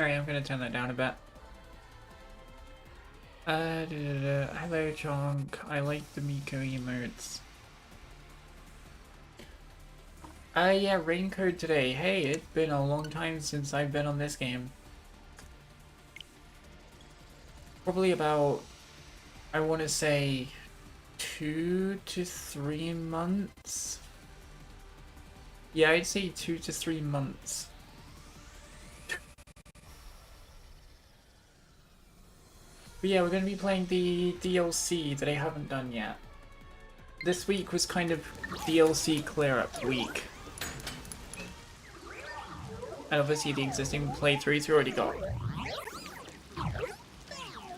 Alright, I'm gonna turn that down a bit. Hello, Chonk. I like the Miko emotes. Yeah, rain code today. Hey, it's been a long time since I've been on this game. Probably about, I want to say, 2 to 3 months. Yeah, I'd say 2 to 3 months. But yeah, we're going to be playing the DLC that I haven't done yet. This week was kind of DLC clear-up week. And obviously the existing playthroughs we already got.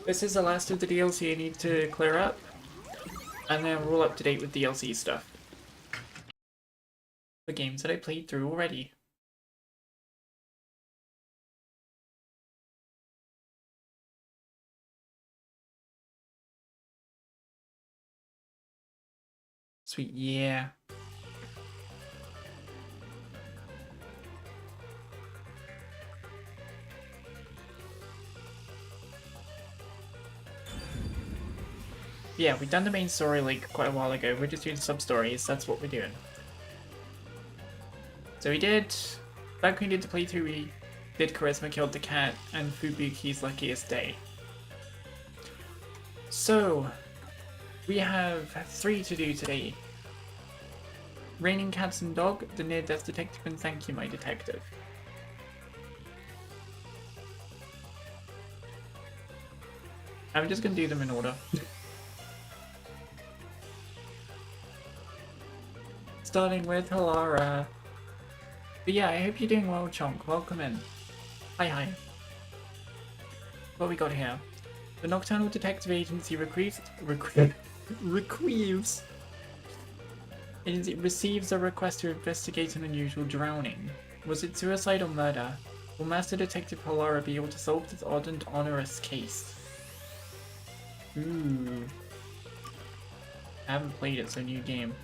This is the last of the DLC I need to clear up. And then we're all up to date with DLC stuff. The games that I played through already. Sweet, yeah. Yeah, we've done the main story like quite a while ago. We're just doing sub-stories, that's what we're doing. So we did, back when we did the playthrough, we did Charisma Killed the Cat and Fubuki's Luckiest Day. So, we have 3 to do today. Raining Cats and Dog, the Near-Death Detective, and Thank You, My Detective. I'm just gonna do them in order. Starting with Halara. But yeah, I hope you're doing well, Chonk. Welcome in. Hi. What we got here? The Nocturnal Detective Agency receives a request to investigate an unusual drowning. Was it suicide or murder? Will Master Detective Halara be able to solve this odd and onerous case? Ooh. I haven't played it, so new game.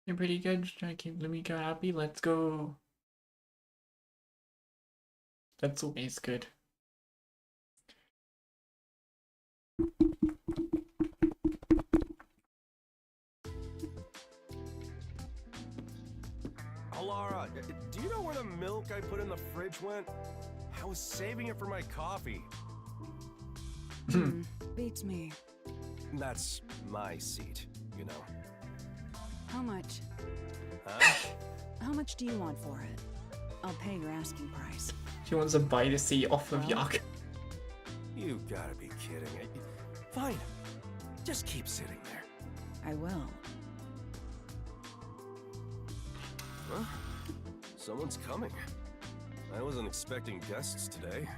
You're pretty good. Just trying to keep Lumiko happy. Let's go. That's always good. Halara, do you know where the milk I put in the fridge went? I was saving it for my coffee. Beats me. That's my seat, you know. How much? Huh? How much do you want for it? I'll pay your asking price. She wants to buy the seat off of Yak. You gotta be kidding. Fine. Just keep sitting there. I will. Huh? Someone's coming. I wasn't expecting guests today.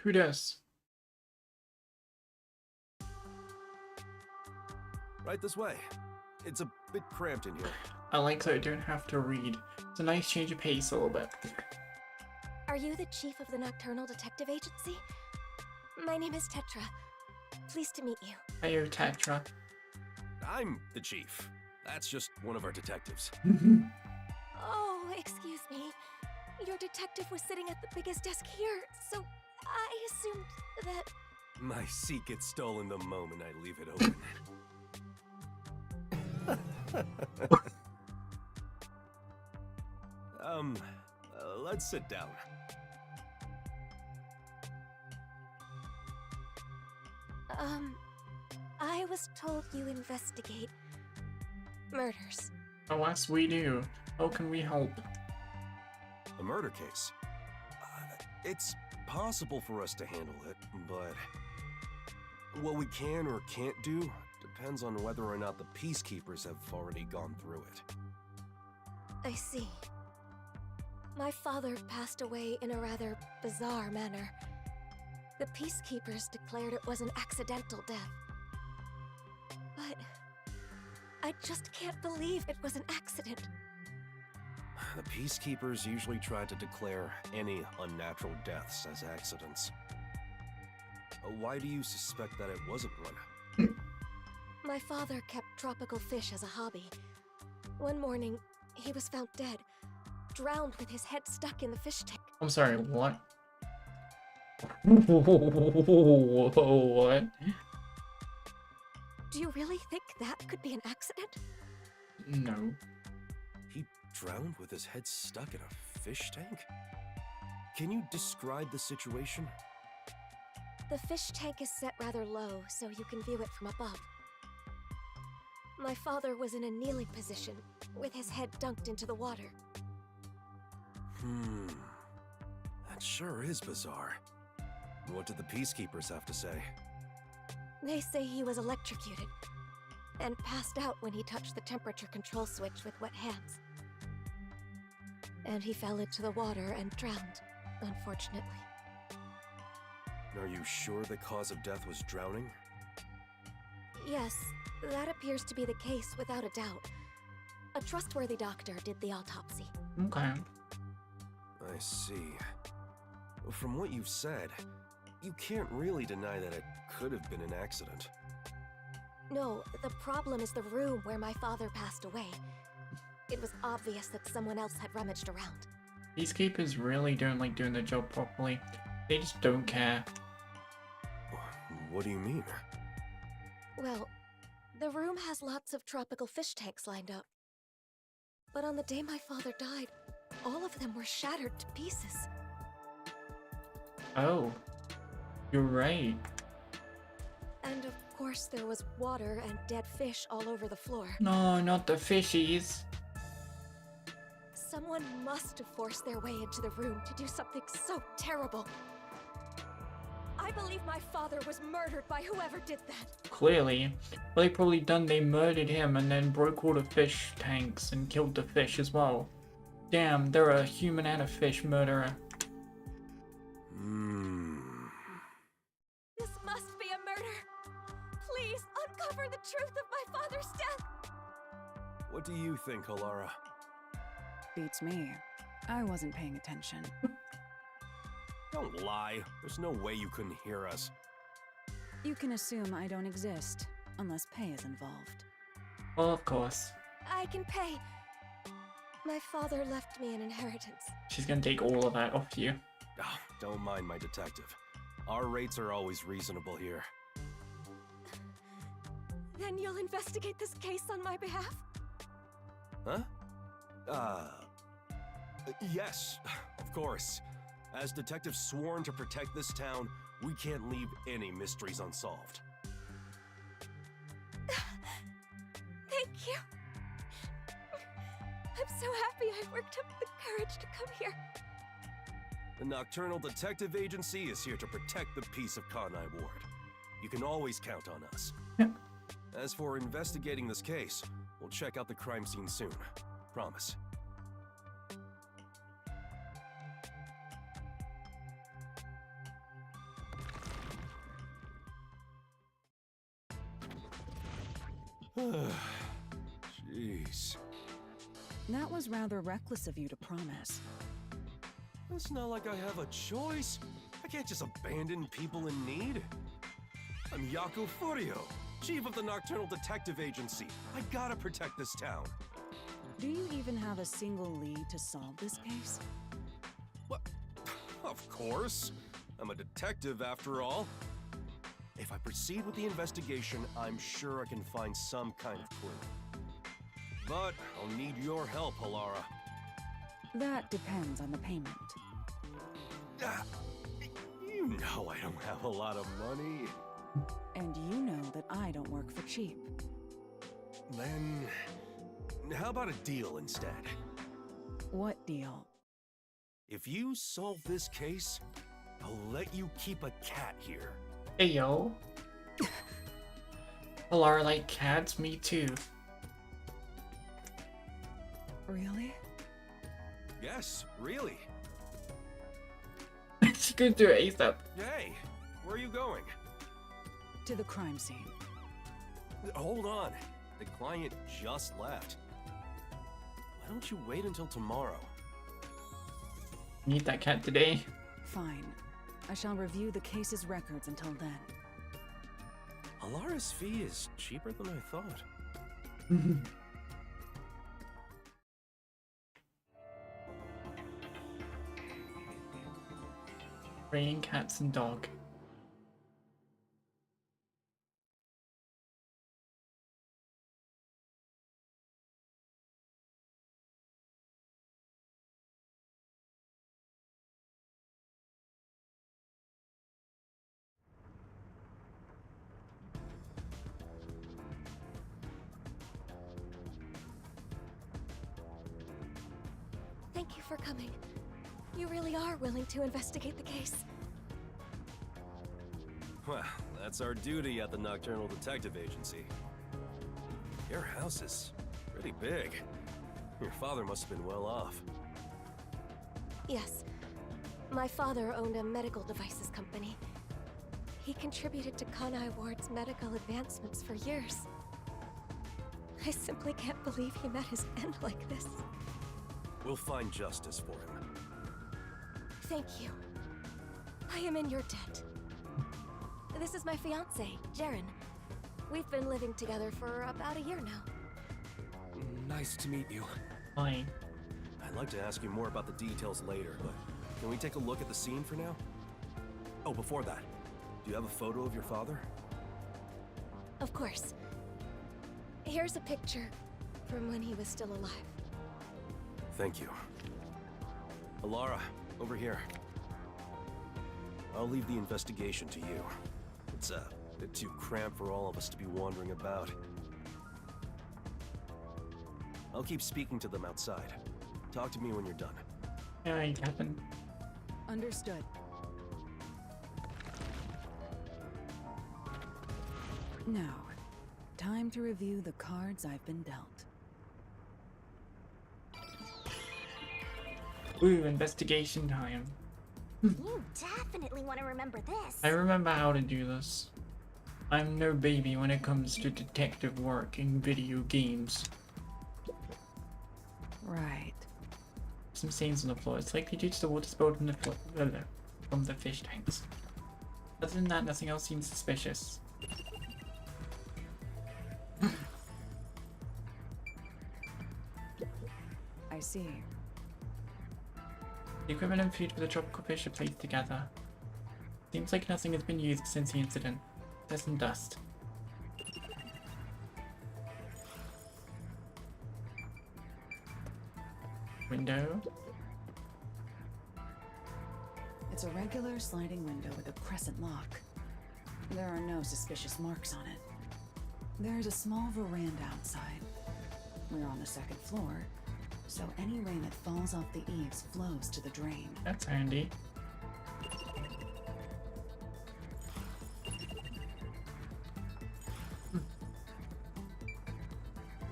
Who does? Right this way. It's a bit cramped in here. I like that I don't have to read. It's a nice change of pace a little bit. Are you the chief of the Nocturnal Detective Agency? My name is Tetra. Pleased to meet you. Hiyo, Tetra. I'm the chief. That's just one of our detectives. Oh, excuse me. Your detective was sitting at the biggest desk here, so I assumed that... My seat gets stolen the moment I leave it open. Let's sit down. I was told you investigate murders. Oh, yes, we do. How can we help? A murder case. It's possible for us to handle it, but what we can or can't do depends on whether or not the peacekeepers have already gone through it. I see. My father passed away in a rather bizarre manner. The peacekeepers declared it was an accidental death. But I just can't believe it was an accident. The peacekeepers usually try to declare any unnatural deaths as accidents. Why do you suspect that it wasn't one? My father kept tropical fish as a hobby. One morning, he was found dead, drowned with his head stuck in the fish tank. I'm sorry, what? What? Do you really think that could be an accident? No. He drowned with his head stuck in a fish tank? Can you describe the situation? The fish tank is set rather low, so you can view it from above. My father was in a kneeling position, with his head dunked into the water. That sure is bizarre. What did the peacekeepers have to say? They say he was electrocuted, and passed out when he touched the temperature control switch with wet hands. And he fell into the water and drowned, unfortunately. Are you sure the cause of death was drowning? Yes, that appears to be the case without a doubt. A trustworthy doctor did the autopsy. Okay. I see. From what you've said, you can't really deny that it could have been an accident. No, the problem is the room where my father passed away. It was obvious that someone else had rummaged around. Peacekeepers really don't like doing their job properly. They just don't care. What do you mean? Well, the room has lots of tropical fish tanks lined up. But on the day my father died, all of them were shattered to pieces. Oh. You're right. And of course there was water and dead fish all over the floor. No, not the fishies. Someone must have forced their way into the room to do something so terrible. I believe my father was murdered by whoever did that. Clearly. Well, they probably they murdered him and then broke all the fish tanks and killed the fish as well. Damn, they're a human and a fish murderer. This must be a murder. Please uncover the truth of my father's death. What do you think, Alara? Beats me. I wasn't paying attention. Don't lie. There's no way you couldn't hear us. You can assume I don't exist, unless pay is involved. Well, of course. I can pay. My father left me an inheritance. She's gonna take all of that off you. Oh, don't mind my detective. Our rates are always reasonable here. Then you'll investigate this case on my behalf? Huh? Yes, of course. As detectives sworn to protect this town, we can't leave any mysteries unsolved. Thank you. I'm so happy I worked up the courage to come here. The Nocturnal Detective Agency is here to protect the peace of Kanai Ward. You can always count on us. Yep. As for investigating this case, we'll check out the crime scene soon. Promise. Jeez. That was rather reckless of you to promise. It's not like I have a choice. I can't just abandon people in need. I'm Yaku Furio, chief of the Nocturnal Detective Agency. I gotta protect this town. Do you even have a single lead to solve this case? What? Of course. I'm a detective after all. If I proceed with the investigation, I'm sure I can find some kind of clue. But I'll need your help, Alara. That depends on the payment. You know I don't have a lot of money. And you know that I don't work for cheap. Then, how about a deal instead? What deal? If you solve this case, I'll let you keep a cat here. Hey, yo. Alara like cats, me too. Really? Yes, really. She could do it ASAP. Hey, Where are you going? To the crime scene. Hold on. The client just left. Why don't you wait until tomorrow? Need that cat today. Fine. I shall review the case's records until then. Alara's fee is cheaper than I thought. Raining cats and dog. Thank you for coming. You really are willing to investigate the case. Well, that's our duty at the Nocturnal Detective Agency. Your house is pretty big. Your father must have been well off. Yes. My father owned a medical devices company. He contributed to Kanai Ward's medical advancements for years. I simply can't believe he met his end like this. We'll find justice for him. Thank you. I am in your debt. This is my fiancé, Jaren. We've been living together for about a year now. Nice to meet you. Fine. I'd like to ask you more about the details later, but can we take a look at the scene for now? Oh, before that, do you have a photo of your father? Of course. Here's a picture from when he was still alive. Thank you. Alara, over here. I'll leave the investigation to you. It's a bit too cramped for all of us to be wandering about. I'll keep speaking to them outside. Talk to me when you're done. Alright, Captain. Understood. Now, time to review the cards I've been dealt. Ooh, investigation time. You definitely want to remember this. I remember how to do this. I'm no baby when it comes to detective work in video games. Right. Some stains on the floor. It's likely due to the water spilled from the fish tanks. Other than that, nothing else seems suspicious. I see. The equipment and food for the tropical fish are placed together. Seems like nothing has been used since the incident. There's some dust. Window. It's a regular sliding window with a crescent lock. There are no suspicious marks on it. There's a small veranda outside. We're on the second floor, so any rain that falls off the eaves flows to the drain. That's handy.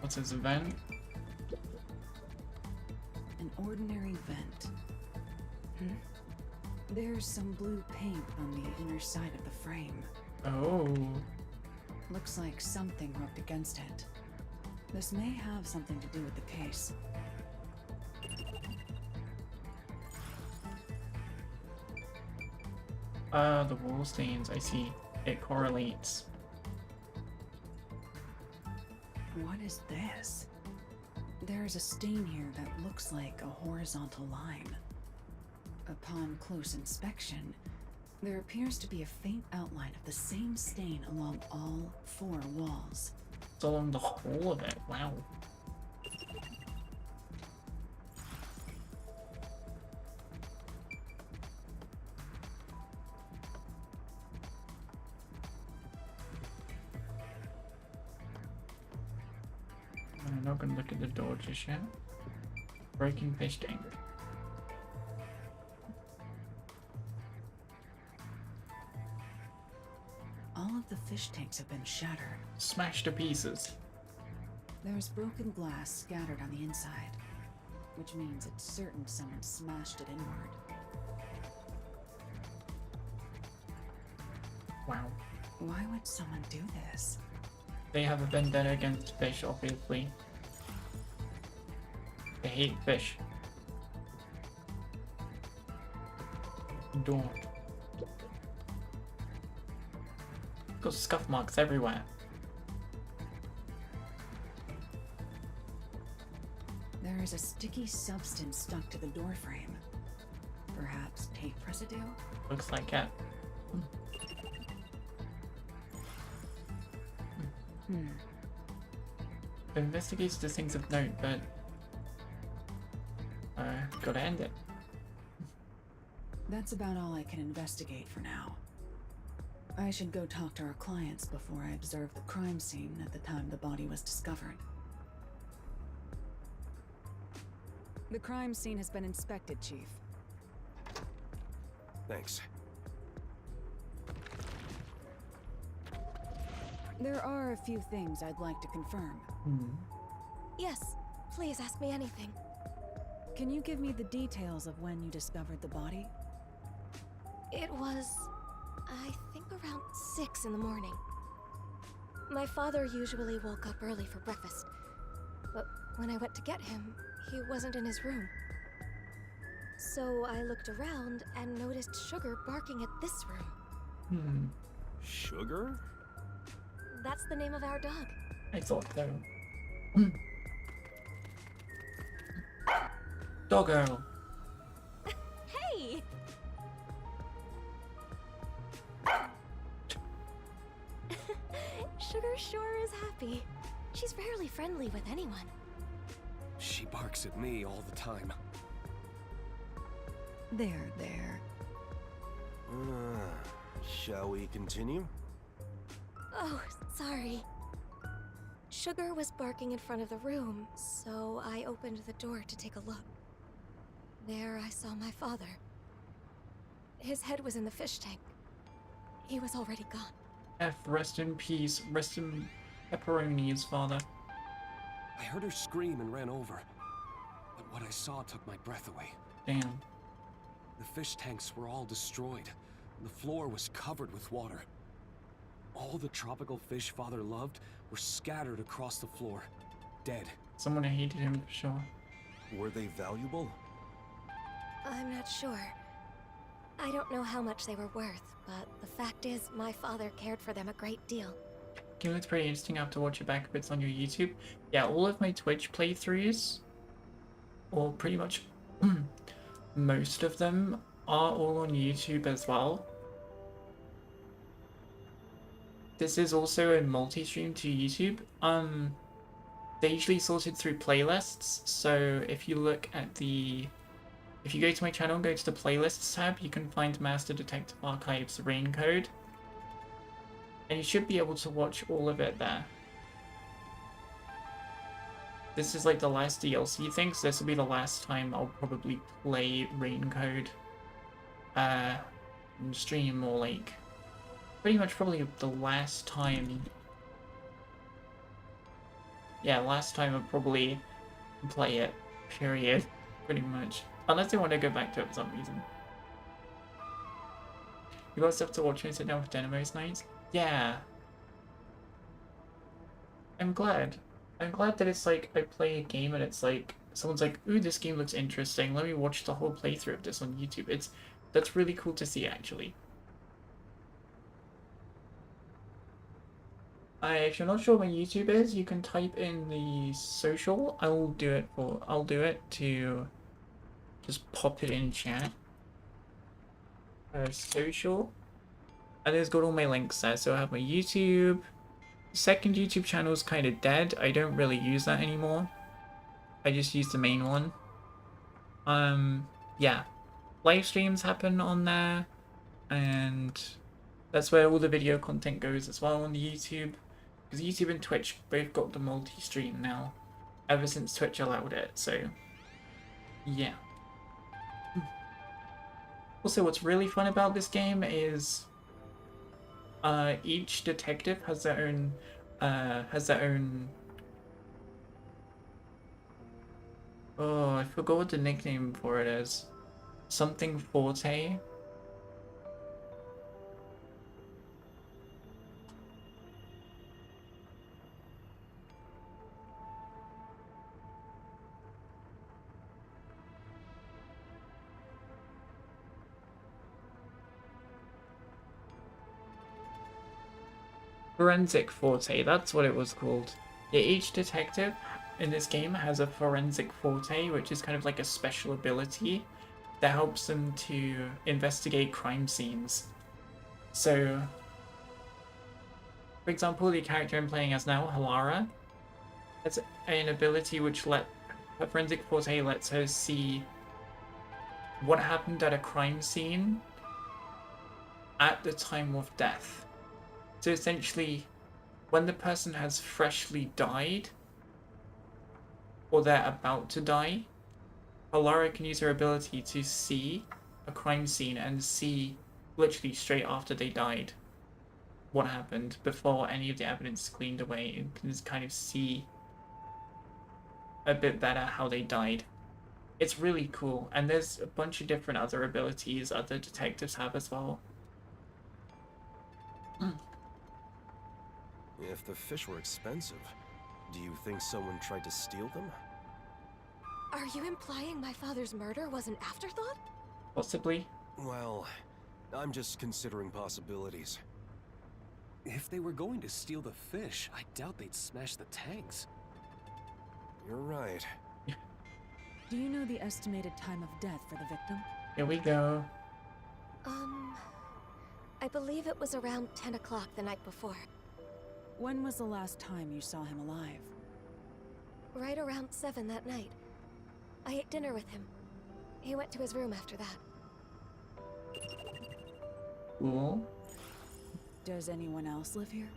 What's this vent? An ordinary vent. There's some blue paint on the inner side of the frame. Oh. Looks like something rubbed against it. This may have something to do with the case. The wall stains, I see. It correlates. What is this? There's a stain here that looks like a horizontal line. Upon close inspection, there appears to be a faint outline of the same stain along all four walls. It's along the whole of it. Wow. I'm not gonna look at the door just yet. Breaking fish tank. All of the fish tanks have been shattered. Smashed to pieces. There's broken glass scattered on the inside, which means it's certain someone smashed it inward. Wow. Why would someone do this? They have a vendetta against fish, obviously. They hate fish. Don't. Got scuff marks everywhere. There is a sticky substance stuck to the doorframe. Perhaps tape residue? Looks like it. Hmm. It investigates the things of note, but gotta end it. That's about all I can investigate for now. I should go talk to our clients before I observe the crime scene at the time the body was discovered. The crime scene has been inspected, Chief. Thanks. There are a few things I'd like to confirm. Yes, please ask me anything. Can you give me the details of when you discovered the body? It was, I think, around 6 in the morning. My father usually woke up early for breakfast, but when I went to get him, he wasn't in his room. So I looked around and noticed Sugar barking at this room. Sugar? That's the name of our dog. I thought so. Doggo. Hey! Sugar sure is happy. She's rarely friendly with anyone. She barks at me all the time. There. Shall we continue? Oh, sorry. Sugar was barking in front of the room, so I opened the door to take a look. There I saw my father. His head was in the fish tank. He was already gone. F, rest in peace. Rest in pepperoni's father. I heard her scream and ran over, but what I saw took my breath away. Damn. The fish tanks were all destroyed. The floor was covered with water. All the tropical fish Father loved were scattered across the floor, dead. Someone hated him for sure. Were they valuable? I'm not sure. I don't know how much they were worth, but the fact is, my father cared for them a great deal. Game looks pretty interesting. I have to watch it back if it's on your YouTube. Yeah, all of my Twitch playthroughs, or pretty much most of them, are all on YouTube as well. This is also a multi-stream to YouTube. They're usually sorted through playlists, so if you look at if you go to my channel and go to the playlists tab, you can find Master Detective Archives Rain Code. And you should be able to watch all of it there. This is like the last DLC thing, so this will be the last time I'll probably play Rain Code stream, or like pretty much probably the last time. Yeah, last time I'll probably play it, period, pretty much. Unless they want to go back to it for some reason. You got stuff to watch and sit down for dinner most nights? Yeah. I'm glad. I'm glad that it's like, I play a game and it's like, someone's like, ooh, this game looks interesting, let me watch the whole playthrough of this on YouTube. That's really cool to see, actually. If you're not sure what YouTube is, you can type in the social. I'll do it to just pop it in chat. Social. And it's got all my links there. So I have my YouTube. Second YouTube channel is kind of dead. I don't really use that anymore. I just use the main one. Yeah. Live streams happen on there. And that's where all the video content goes as well on the YouTube. Because YouTube and Twitch both got the multi-stream now. Ever since Twitch allowed it, so yeah. Also, what's really fun about this game is each detective has their own oh, I forgot what the nickname for it is. Something Forte. Forensic Forte, that's what it was called. Yeah, each detective in this game has a Forensic Forte, which is kind of like a special ability that helps them to investigate crime scenes. So, for example, the character I'm playing as now, Halara, has an ability which her Forensic Forte lets her see what happened at a crime scene at the time of death. So essentially, when the person has freshly died, or they're about to die, Alara can use her ability to see a crime scene and see, literally straight after they died, what happened before any of the evidence is cleaned away, and can just kind of see a bit better how they died. It's really cool, and there's a bunch of different other abilities other detectives have as well. If the fish were expensive, do you think someone tried to steal them? Are you implying my father's murder was an afterthought? Possibly. Well, I'm just considering possibilities. If they were going to steal the fish, I doubt they'd smash the tanks. You're right. Do you know the estimated time of death for the victim? Here we go. I believe it was around 10 o'clock the night before. When was the last time you saw him alive? Right around 7 that night. I ate dinner with him. He went to his room after that. Cool. Does anyone else live here?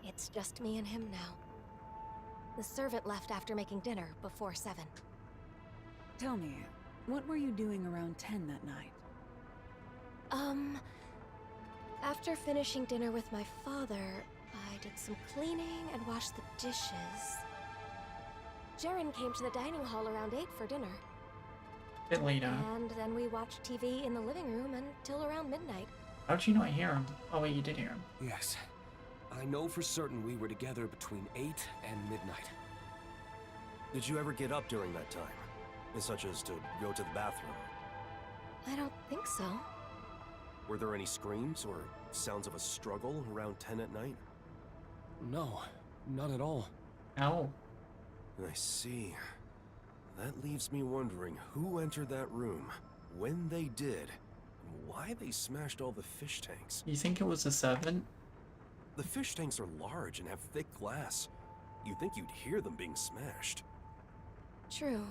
It's just me and him now. The servant left after making dinner before 7. Tell me, what were you doing around 10 that night? After finishing dinner with my father, I did some cleaning and washed the dishes. Jaren came to the dining hall around 8 for dinner. Bit later. And then we watched TV in the living room until around midnight. How'd you not hear him? Oh wait, you did hear him. Yes. I know for certain we were together between 8 and midnight. Did you ever get up during that time? Such as to go to the bathroom? I don't think so. Were there any screams or sounds of a struggle around 10 at night? No, not at all. Ow. I see. That leaves me wondering who entered that room, when they did, and why they smashed all the fish tanks. You think it was a servant? The fish tanks are large and have thick glass. You'd think you'd hear them being smashed. True.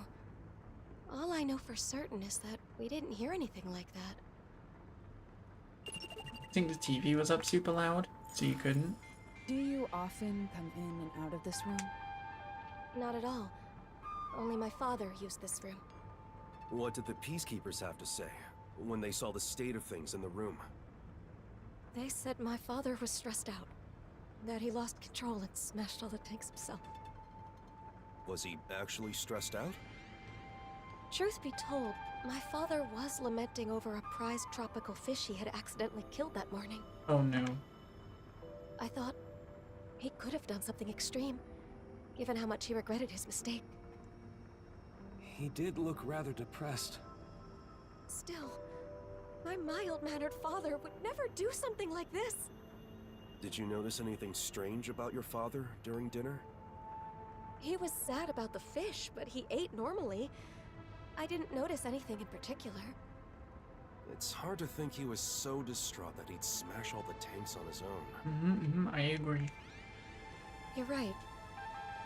All I know for certain is that we didn't hear anything like that. I think the TV was up super loud, so you couldn't. Do you often come in and out of this room? Not at all. Only my father used this room. What did the peacekeepers have to say when they saw the state of things in the room? They said my father was stressed out. That he lost control and smashed all the tanks himself. Was he actually stressed out? Truth be told, my father was lamenting over a prized tropical fish he had accidentally killed that morning. Oh no. I thought he could have done something extreme, given how much he regretted his mistake. He did look rather depressed. Still, my mild-mannered father would never do something like this. Did you notice anything strange about your father during dinner? He was sad about the fish, but he ate normally. I didn't notice anything in particular. It's hard to think he was so distraught that he'd smash all the tanks on his own. I agree. You're right.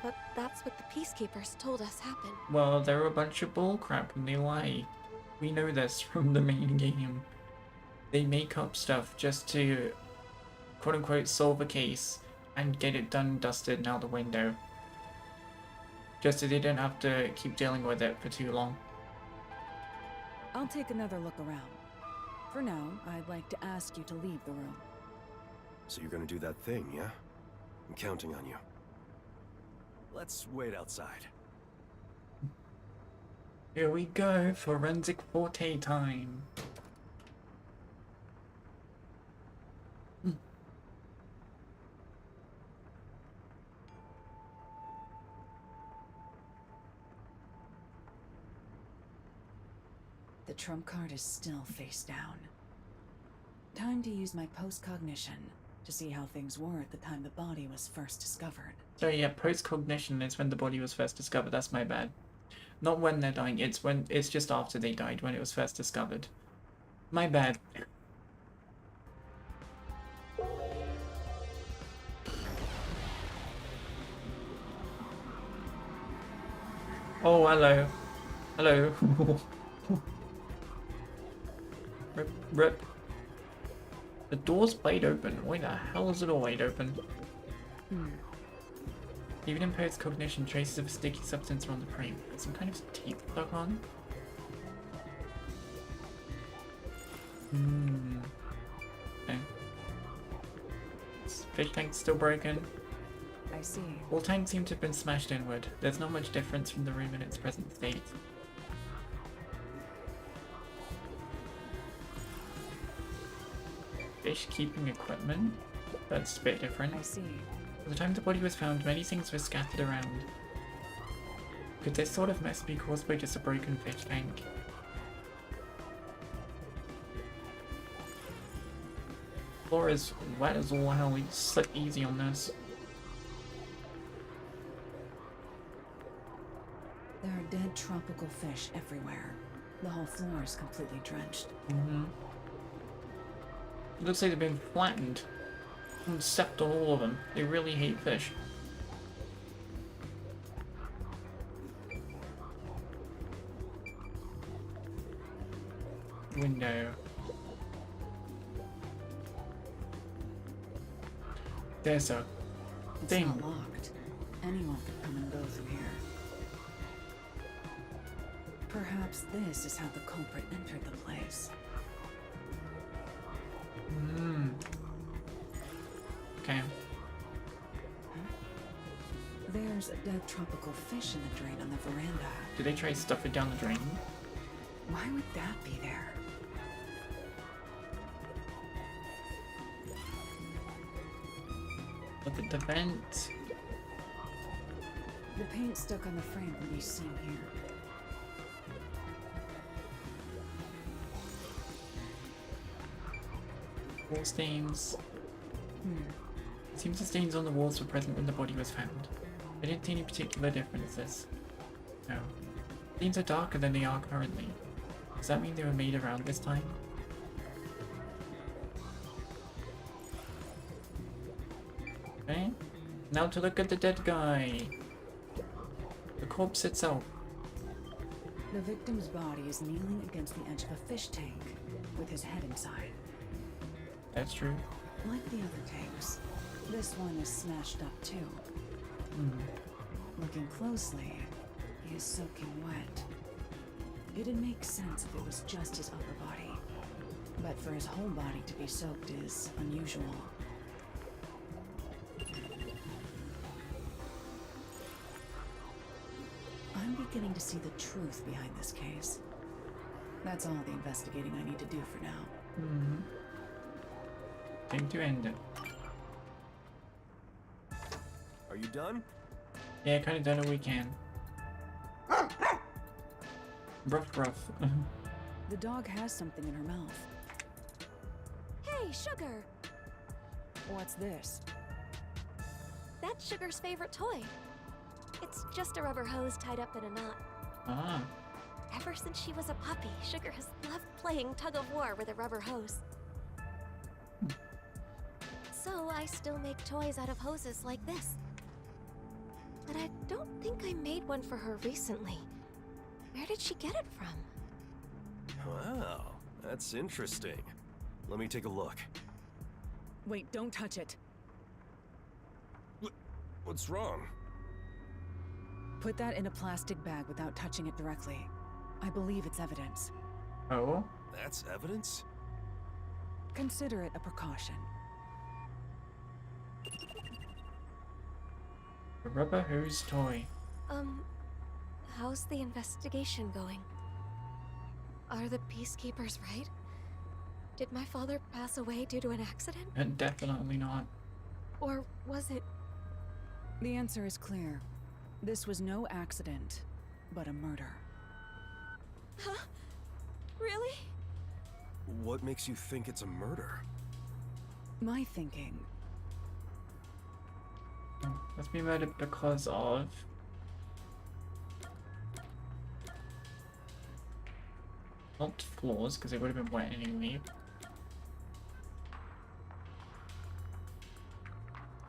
But that's what the peacekeepers told us happened. Well, they're a bunch of bullcrap and they lie. We know this from the main game. They make up stuff just to, quote-unquote, solve a case and get it done, dusted, and out the window. Just so they don't have to keep dealing with it for too long. I'll take another look around. For now, I'd like to ask you to leave the room. So you're gonna do that thing, yeah? I'm counting on you. Let's wait outside. Here we go, Forensic Forte time. The trump card is still face down. Time to use my post-cognition. to see how things were at the time the body was first discovered. So yeah, post-cognition is when the body was first discovered. That's my bad. Not when they're dying. It's just after they died, when it was first discovered. My bad. Oh, hello. Hello. Rip, rip. The door's wide open. Why the hell is it all wide open? Even in post-cognition, traces of a sticky substance are on the frame. Some kind of teeth stuck on? Okay. This fish tank's still broken. I see. All tanks seem to have been smashed inward. There's not much difference from the room in its present state. Fish keeping equipment? That's a bit different. I see. At the time the body was found, many things were scattered around. Could this sort of mess be caused by just a broken fish tank? Floor is wet as all hell. We slip easy on this. There are dead tropical fish everywhere. The whole floor is completely drenched. It looks like they've been flattened. And stepped on all of them. They really hate fish. Window. There's a It's thing. not locked. Anyone could come and go through here. Perhaps this is how the culprit entered the place. Okay. There's a dead tropical fish in the drain on the veranda. Did they try to stuff it down the drain? Why would that be there? Look at the vent. The paint stuck on the frame can be seen here. Wall stains. It seems the stains on the walls were present when the body was found. I didn't see any particular differences. No. Stains are darker than they are currently. Does that mean they were made around this time? Okay. Now to look at the dead guy. The corpse itself. The victim's body is kneeling against the edge of a fish tank, with his head inside. That's true. Like the other tanks, this one is smashed up too. Looking closely, he is soaking wet. It'd make sense if it was just his upper body, but for his whole body to be soaked is unusual. I'm beginning to see the truth behind this case. That's all the investigating I need to do for now. Time to end it. Are you done? Yeah, kind of done what we can. Rough, rough. The dog has something in her mouth. Hey, Sugar! What's this? That's Sugar's favorite toy. It's just a rubber hose tied up in a knot. Ah, Ever since she was a puppy, Sugar has loved playing tug of war with a rubber hose. So I still make toys out of hoses like this. But I don't think I made one for her recently. Where did she get it from? Wow, that's interesting. Let me take a look. Wait, don't touch it. What's wrong? Put that in a plastic bag without touching it directly. I believe it's evidence. oh, That's evidence? Consider it a precaution. a rubber hose toy. How's the investigation going? Are the peacekeepers right? Did my father pass away due to an accident? Definitely not. Or was it... The answer is clear. This was no accident, but a murder. Huh? Really? What makes you think it's a murder? My thinking Must be murdered because of... Not floors, because it would have been wet anyway.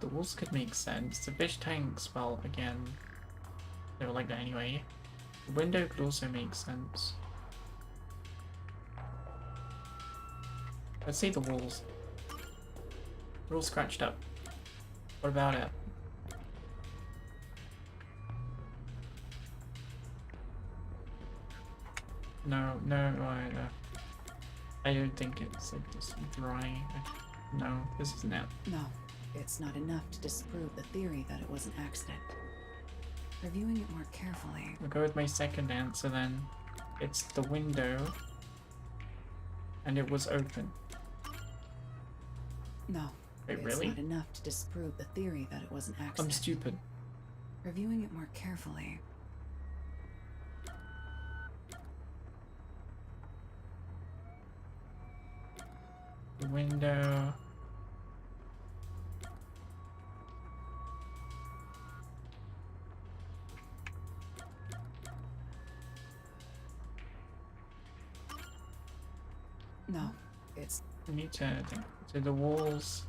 The walls could make sense. The fish tanks, well, again, they were like that anyway. The window could also make sense. Let's see the walls. They're all scratched up. What about it? No, I don't think it's like this dry. No, this isn't it. No, it's not enough to disprove the theory that it was an accident. Reviewing it more carefully. I'll go with my second answer then. It's the window. And it was open. No, Wait, it's really? not enough to disprove the theory that it was an accident. I'm stupid. Reviewing it more carefully. The window. No, it's I need to think. So the walls.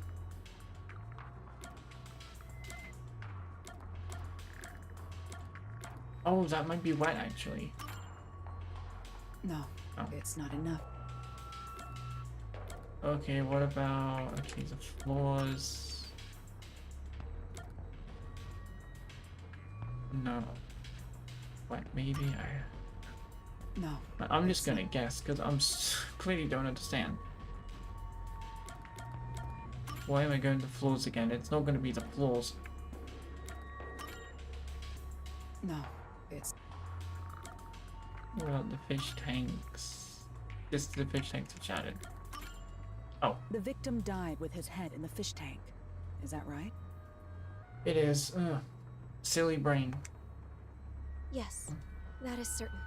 Oh, that might be wet actually. no, Oh. it's not enough. Okay, what about okay the floors? No. What? Maybe No, I'm just it's gonna guess because I'm clearly don't understand. Why am I going to floors again? It's not gonna be the floors. no, it's What about the fish tanks? Just the fish tanks are shattered. Oh, The victim died with his head in the fish tank. Is that right? it is. Ugh. Silly brain. Yes, that is certain.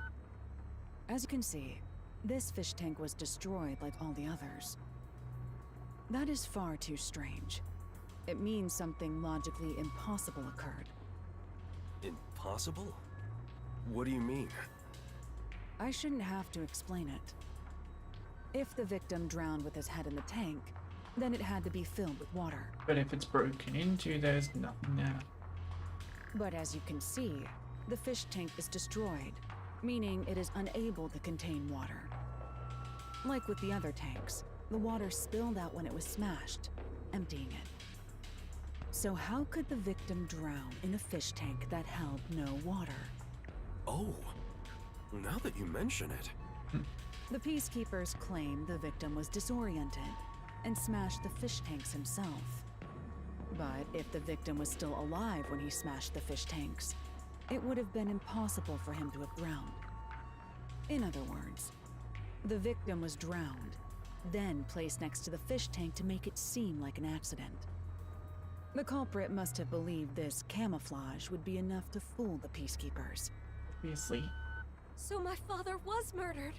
As you can see, this fish tank was destroyed like all the others. That is far too strange. It means something logically impossible occurred. Impossible? What do you mean? I shouldn't have to explain it. If the victim drowned with his head in the tank, then it had to be filled with water. But if it's broken into, there's nothing there. But as you can see, the fish tank is destroyed, meaning it is unable to contain water. Like with the other tanks, the water spilled out when it was smashed, emptying it. So how could the victim drown in a fish tank that held no water? Oh, now that you mention it. The peacekeepers claim the victim was disoriented and smashed the fish tanks himself. But if the victim was still alive when he smashed the fish tanks, it would have been impossible for him to have drowned. In other words, the victim was drowned, then placed next to the fish tank to make it seem like an accident. The culprit must have believed this camouflage would be enough to fool the peacekeepers. Obviously. So my father was murdered.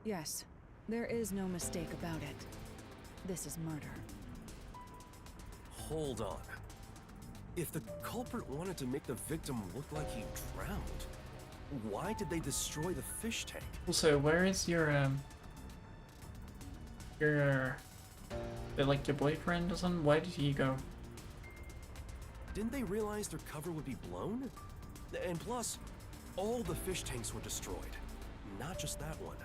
Yes, there is no mistake about it. This is murder. Hold on. If the culprit wanted to make the victim look like he drowned, why did they destroy the fish tank? Also, where is your like your boyfriend or something? Where did he go? Didn't they realize their cover would be blown? And plus, all the fish tanks were destroyed, not just that one.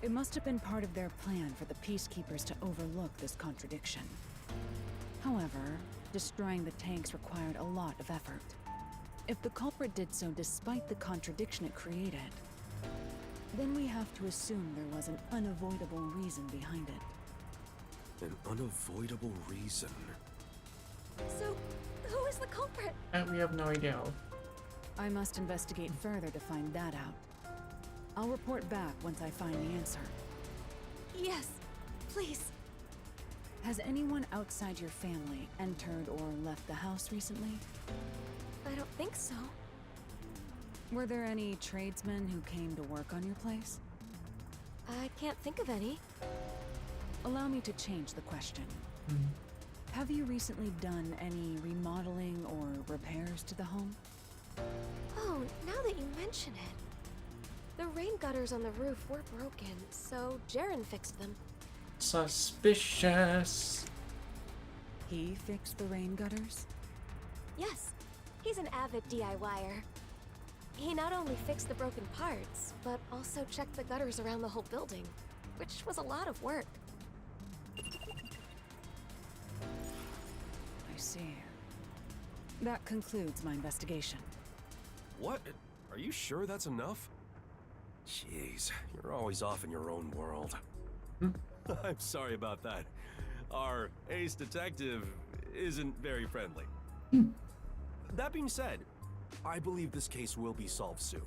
It must have been part of their plan for the peacekeepers to overlook this contradiction. However, destroying the tanks required a lot of effort. If the culprit did so despite the contradiction it created, then we have to assume there was an unavoidable reason behind it. An unavoidable reason. So, who is the culprit? We have no idea. I must investigate further to find that out. I'll report back once I find the answer. Yes, please. Has anyone outside your family entered or left the house recently? I don't think so. Were there any tradesmen who came to work on your place? I can't think of any. Allow me to change the question. Have you recently done any remodeling or repairs to the home? Oh, now that you mention it. The rain gutters on the roof were broken, so Jaren fixed them. Suspicious. He fixed the rain gutters? Yes, he's an avid DIYer. He not only fixed the broken parts, but also checked the gutters around the whole building, which was a lot of work. I see. That concludes my investigation. What? Are you sure that's enough? Jeez, you're always off in your own world. I'm sorry about that. Our ace detective isn't very friendly. That being said, I believe this case will be solved soon.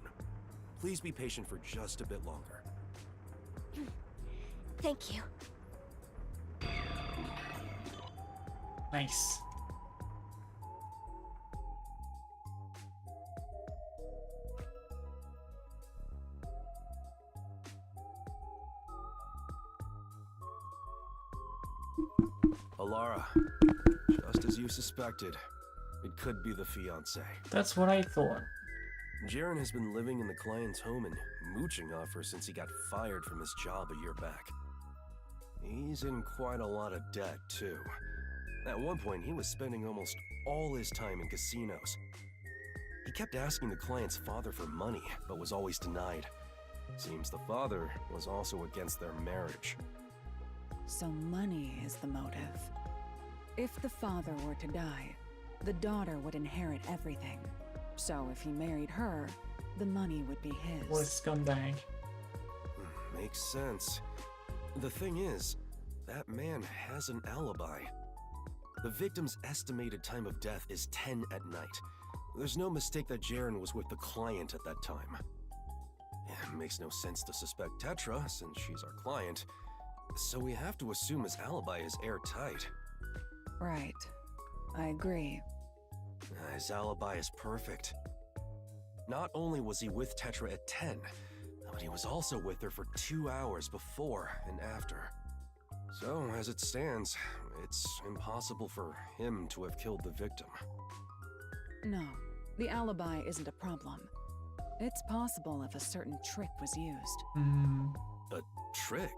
Please be patient for just a bit longer. Thank you. Nice. Alara, just as you suspected, it could be the fiancé. That's what I thought. Jaren has been living in the client's home and mooching off her since he got fired from his job a year back. He's in quite a lot of debt, too. At one point, he was spending almost all his time in casinos. He kept asking the client's father for money, but was always denied. Seems the father was also against their marriage. So money is the motive. If the father were to die, the daughter would inherit everything. So if he married her, the money would be his. What a scumbag. Makes sense. The thing is, that man has an alibi. The victim's estimated time of death is 10 at night. There's no mistake that Jaren was with the client at that time. It makes no sense to suspect Tetra, since she's our client, so we have to assume his alibi is airtight. Right. I agree. His alibi is perfect. Not only was he with Tetra at 10, but he was also with her for 2 hours before and after. So, as it stands, it's impossible for him to have killed the victim. No, the alibi isn't a problem. It's possible if a certain trick was used. A trick?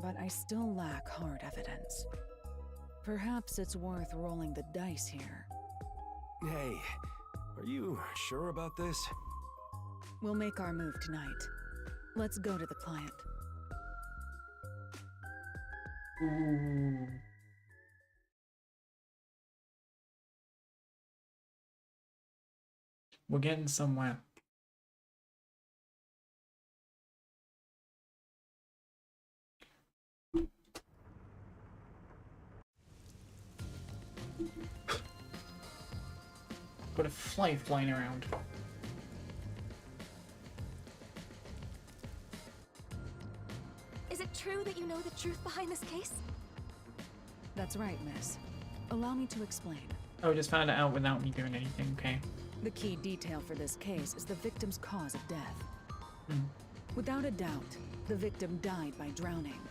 But I still lack hard evidence. Perhaps it's worth rolling the dice here. Hey, are you sure about this? We'll make our move tonight. Let's go to the client. Ooh. We're getting somewhere. Got a fly flying around. Is it true that you know the truth behind this case? That's right, miss. Allow me to explain. Oh, just found it out without me doing anything, okay. The key detail for this case is the victim's cause of death. Without a doubt, the victim died by drowning.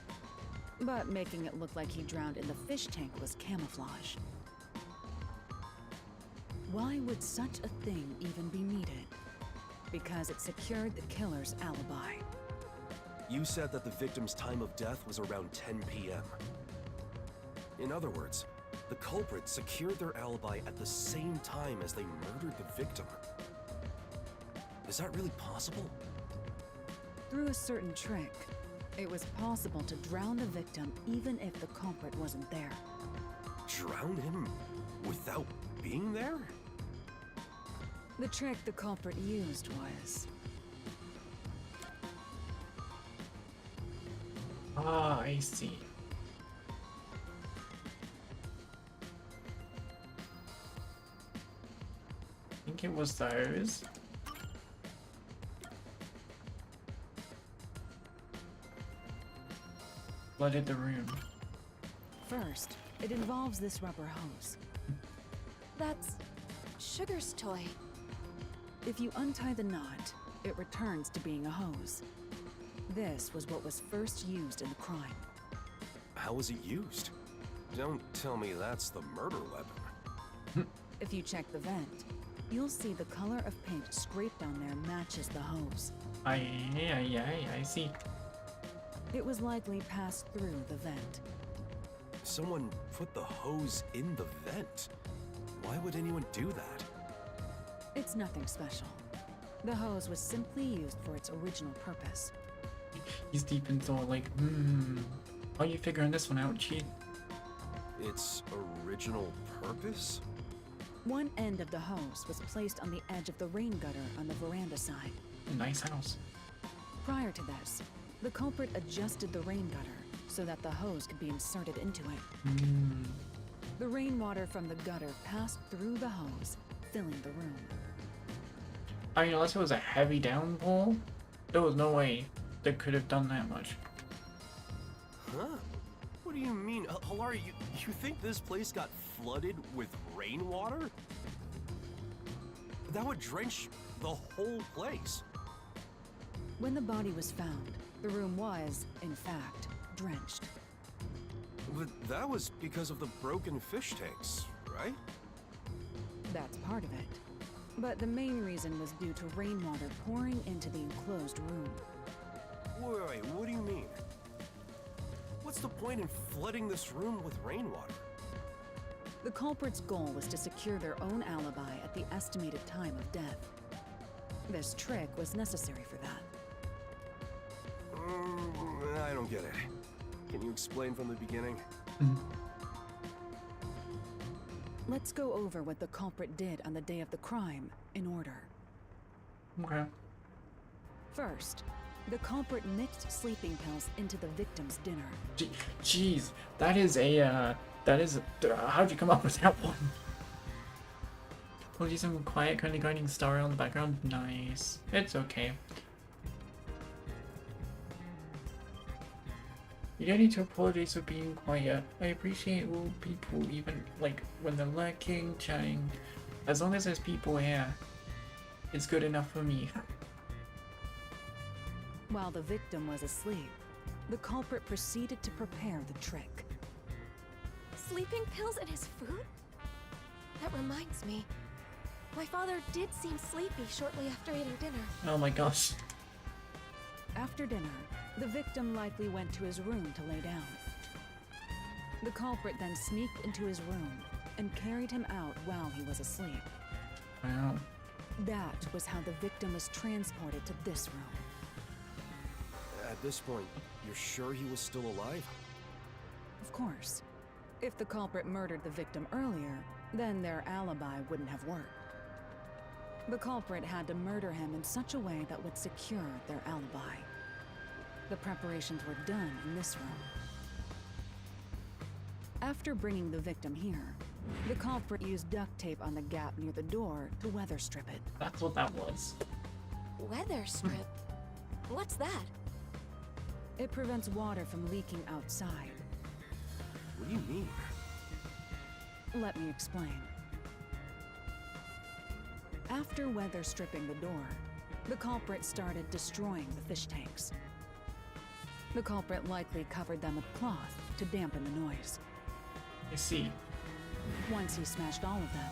But making it look like he drowned in the fish tank was camouflage. Why would such a thing even be needed? Because it secured the killer's alibi. You said that the victim's time of death was around 10 p.m. In other words, the culprit secured their alibi at the same time as they murdered the victim. Is that really possible? Through a certain trick, it was possible to drown the victim even if the culprit wasn't there. Drown him without being there? The trick the culprit used was... Ah, I see. I think it was those. Flooded the room. First, it involves this rubber hose. That's Sugar's toy. If you untie the knot, it returns to being a hose. This was what was first used in the crime. How was it used? Don't tell me that's the murder weapon. If you check the vent, you'll see the color of paint scraped on there matches the hose. I see. It was likely passed through the vent. Someone put the hose in the vent. Why would anyone do that? It's nothing special. The hose was simply used for its original purpose. He's deep in thought, like, how are you figuring this one out, Cheat? Its original purpose? One end of the hose was placed on the edge of the rain gutter on the veranda side. Nice house. Prior to this, the culprit adjusted the rain gutter so that the hose could be inserted into it. The rainwater from the gutter passed through the hose, filling the room. I mean, unless it was a heavy downpour, there was no way they could have done that much. Huh? What do you mean? Hilari, you think this place got flooded with rainwater? That would drench the whole place. When the body was found, the room was, in fact, drenched. But that was because of the broken fish tanks, right? That's part of it. But the main reason was due to rainwater pouring into the enclosed room. Wait, what do you mean? What's the point in flooding this room with rainwater? The culprit's goal was to secure their own alibi at the estimated time of death. This trick was necessary for that. I don't get it. Can you explain from the beginning? Let's go over what the culprit did on the day of the crime, in order. Okay. First, the culprit mixed sleeping pills into the victim's dinner. Jeez, that is how'd you come up with that one? Told you some quiet kindergarten story on the background. Nice. It's okay. You don't need to apologize for being quiet. I appreciate all people, even like when they're lurking, chatting. As long as there's people here, it's good enough for me. While the victim was asleep, the culprit proceeded to prepare the trick. Sleeping pills in his food? That reminds me. My father did seem sleepy shortly after eating dinner. Oh my gosh. After dinner, the victim likely went to his room to lay down. The culprit then sneaked into his room and carried him out while he was asleep. Wow. That was how the victim was transported to this room. At this point, you're sure he was still alive? Of course. If the culprit murdered the victim earlier, then their alibi wouldn't have worked. The culprit had to murder him in such a way that would secure their alibi. The preparations were done in this room. After bringing the victim here, the culprit used duct tape on the gap near the door to weather strip it. That's what that was. Weather strip? What's that? It prevents water from leaking outside. What do you mean? Let me explain. After weather stripping the door, the culprit started destroying the fish tanks. The culprit likely covered them with cloth to dampen the noise. I see. Once he smashed all of them,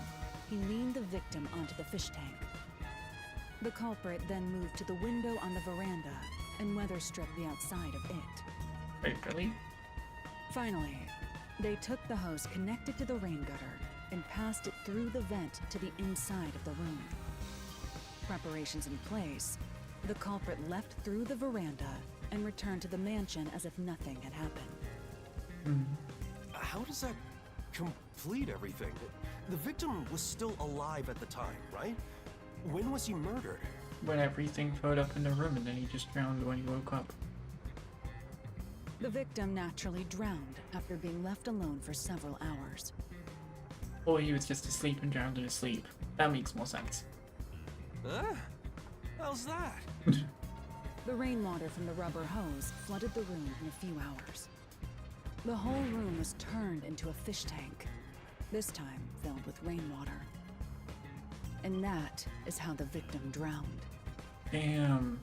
he leaned the victim onto the fish tank. The culprit then moved to the window on the veranda and weather stripped the outside of it. Wait, really? Finally, they took the hose connected to the rain gutter and passed it through the vent to the inside of the room. Preparations in place, the culprit left through the veranda and returned to the mansion as if nothing had happened. How does that complete everything? The victim was still alive at the time, right? When was he murdered? When everything flowed up in the room and then he just drowned when he woke up. The victim naturally drowned after being left alone for several hours. Or he was just asleep and drowned in his sleep. That makes more sense. Huh? How's that? The rainwater from the rubber hose flooded the room in a few hours. The whole room was turned into a fish tank, this time filled with rainwater. And that is how the victim drowned. Damn.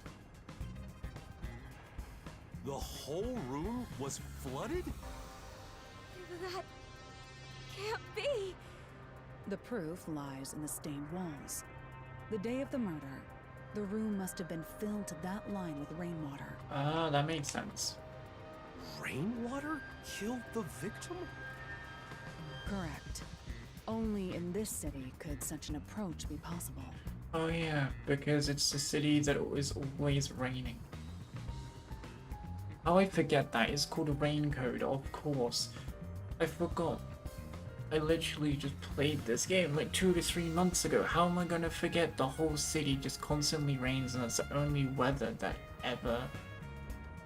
The whole room was flooded? can't be. The proof lies in the stained walls. The day of the murder, the room must have been filled to that line with rainwater. Ah, that makes sense. Rainwater killed the victim? Correct. Only in this city could such an approach be possible. Oh yeah, because it's a city that is always raining. How I forget that, it's called Rain Code, of course. I forgot. I literally just played this game like 2 to 3 months ago. How am I gonna forget the whole city just constantly rains and that's the only weather that ever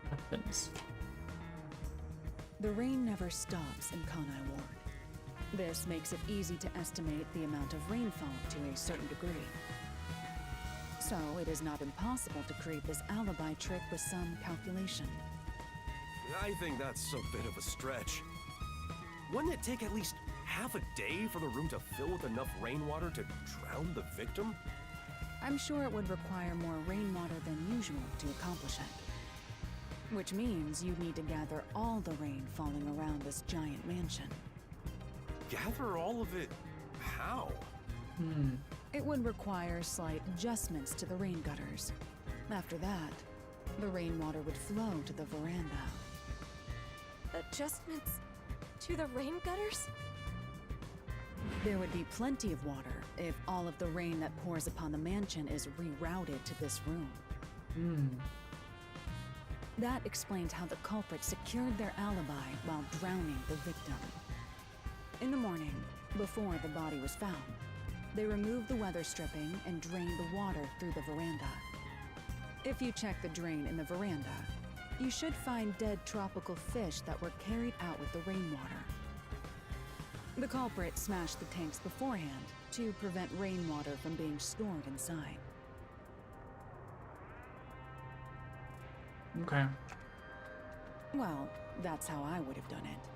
happens? The rain never stops in Kanai Ward. This makes it easy to estimate the amount of rainfall to a certain degree. So it is not impossible to create this alibi trick with some calculation. I think that's a bit of a stretch. Wouldn't it take at least half a day for the room to fill with enough rainwater to drown the victim? I'm sure it would require more rainwater than usual to accomplish it. Which means you'd need to gather all the rain falling around this giant mansion. Gather all of it? How? It would require slight adjustments to the rain gutters. After that, the rainwater would flow to the veranda. Adjustments to the rain gutters? There would be plenty of water if all of the rain that pours upon the mansion is rerouted to this room. That explains how the culprit secured their alibi while drowning the victim. In the morning, before the body was found, they removed the weather stripping and drained the water through the veranda. If you check the drain in the veranda, you should find dead tropical fish that were carried out with the rainwater. The culprit smashed the tanks beforehand to prevent rainwater from being stored inside. Okay. Well, that's how I would have done it.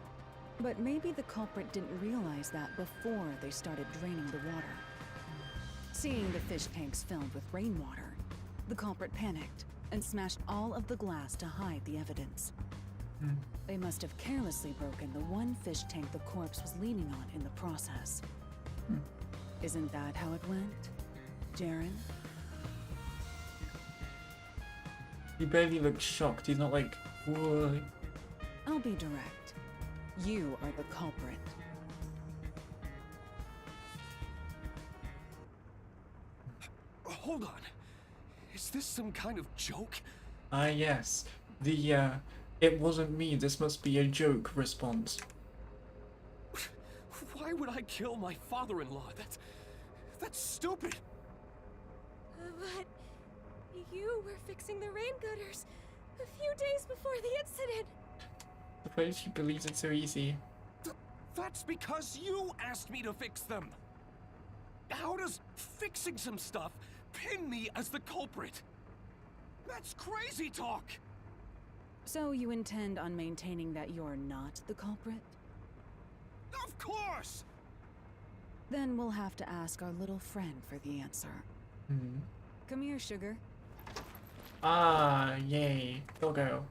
But maybe the culprit didn't realize that before they started draining the water. Seeing the fish tanks filled with rainwater, the culprit panicked and smashed all of the glass to hide the evidence. They must have carelessly broken the one fish tank the corpse was leaning on in the process. Isn't that how it went, Jaren? He barely looks shocked. He's not like, what? I'll be direct. You are the culprit. Hold on. Is this some kind of joke? Ah, yes. The, it wasn't me, this must be a joke response. Why would I kill my father-in-law? That's stupid. But you were fixing the rain gutters a few days before the incident. Suppose she believes it's so easy. That's because you asked me to fix them. How does fixing some stuff pin me as the culprit? That's crazy talk. So you intend on maintaining that you're not the culprit? Of course. Then we'll have to ask our little friend for the answer. Come here, sugar. Ah, yay. Doggo.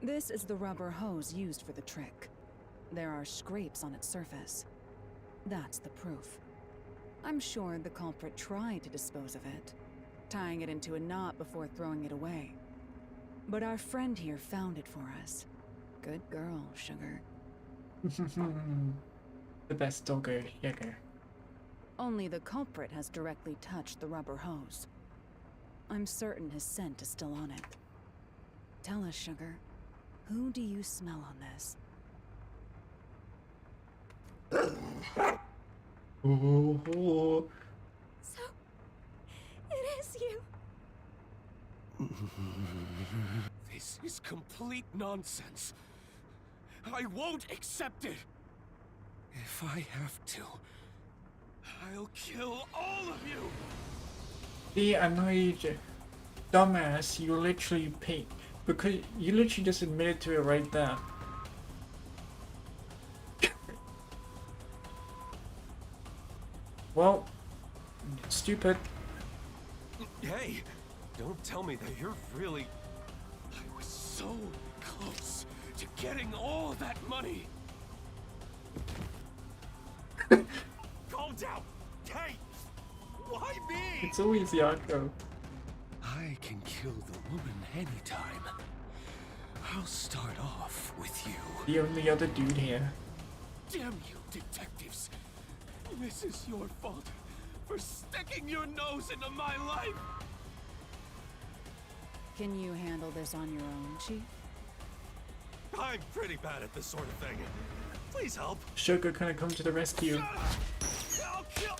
This is the rubber hose used for the trick. There are scrapes on its surface. That's the proof. I'm sure the culprit tried to dispose of it, tying it into a knot before throwing it away. But our friend here found it for us. Good girl, sugar. The best doggo ever. Only the culprit has directly touched the rubber hose. I'm certain his scent is still on it. Tell us, sugar, who do you smell on this? Oh. So, it is you. This is complete nonsense. I won't accept it. If I have to, I'll kill all of you. The annoyed dumbass, you literally paid because you literally just admitted to it right there. Well, stupid. Hey, don't tell me that you're really... I was so close to getting all that money. calm down. Hey, why me? It's always Yako. I can kill the woman anytime. I'll start off with you. The only other dude here. Damn you, detectives. This is your fault for sticking your nose into my life. Can you handle this on your own, Chief? I'm pretty bad at this sort of thing. Please help. Sugar gonna come to the rescue. Shut up! I'll kill.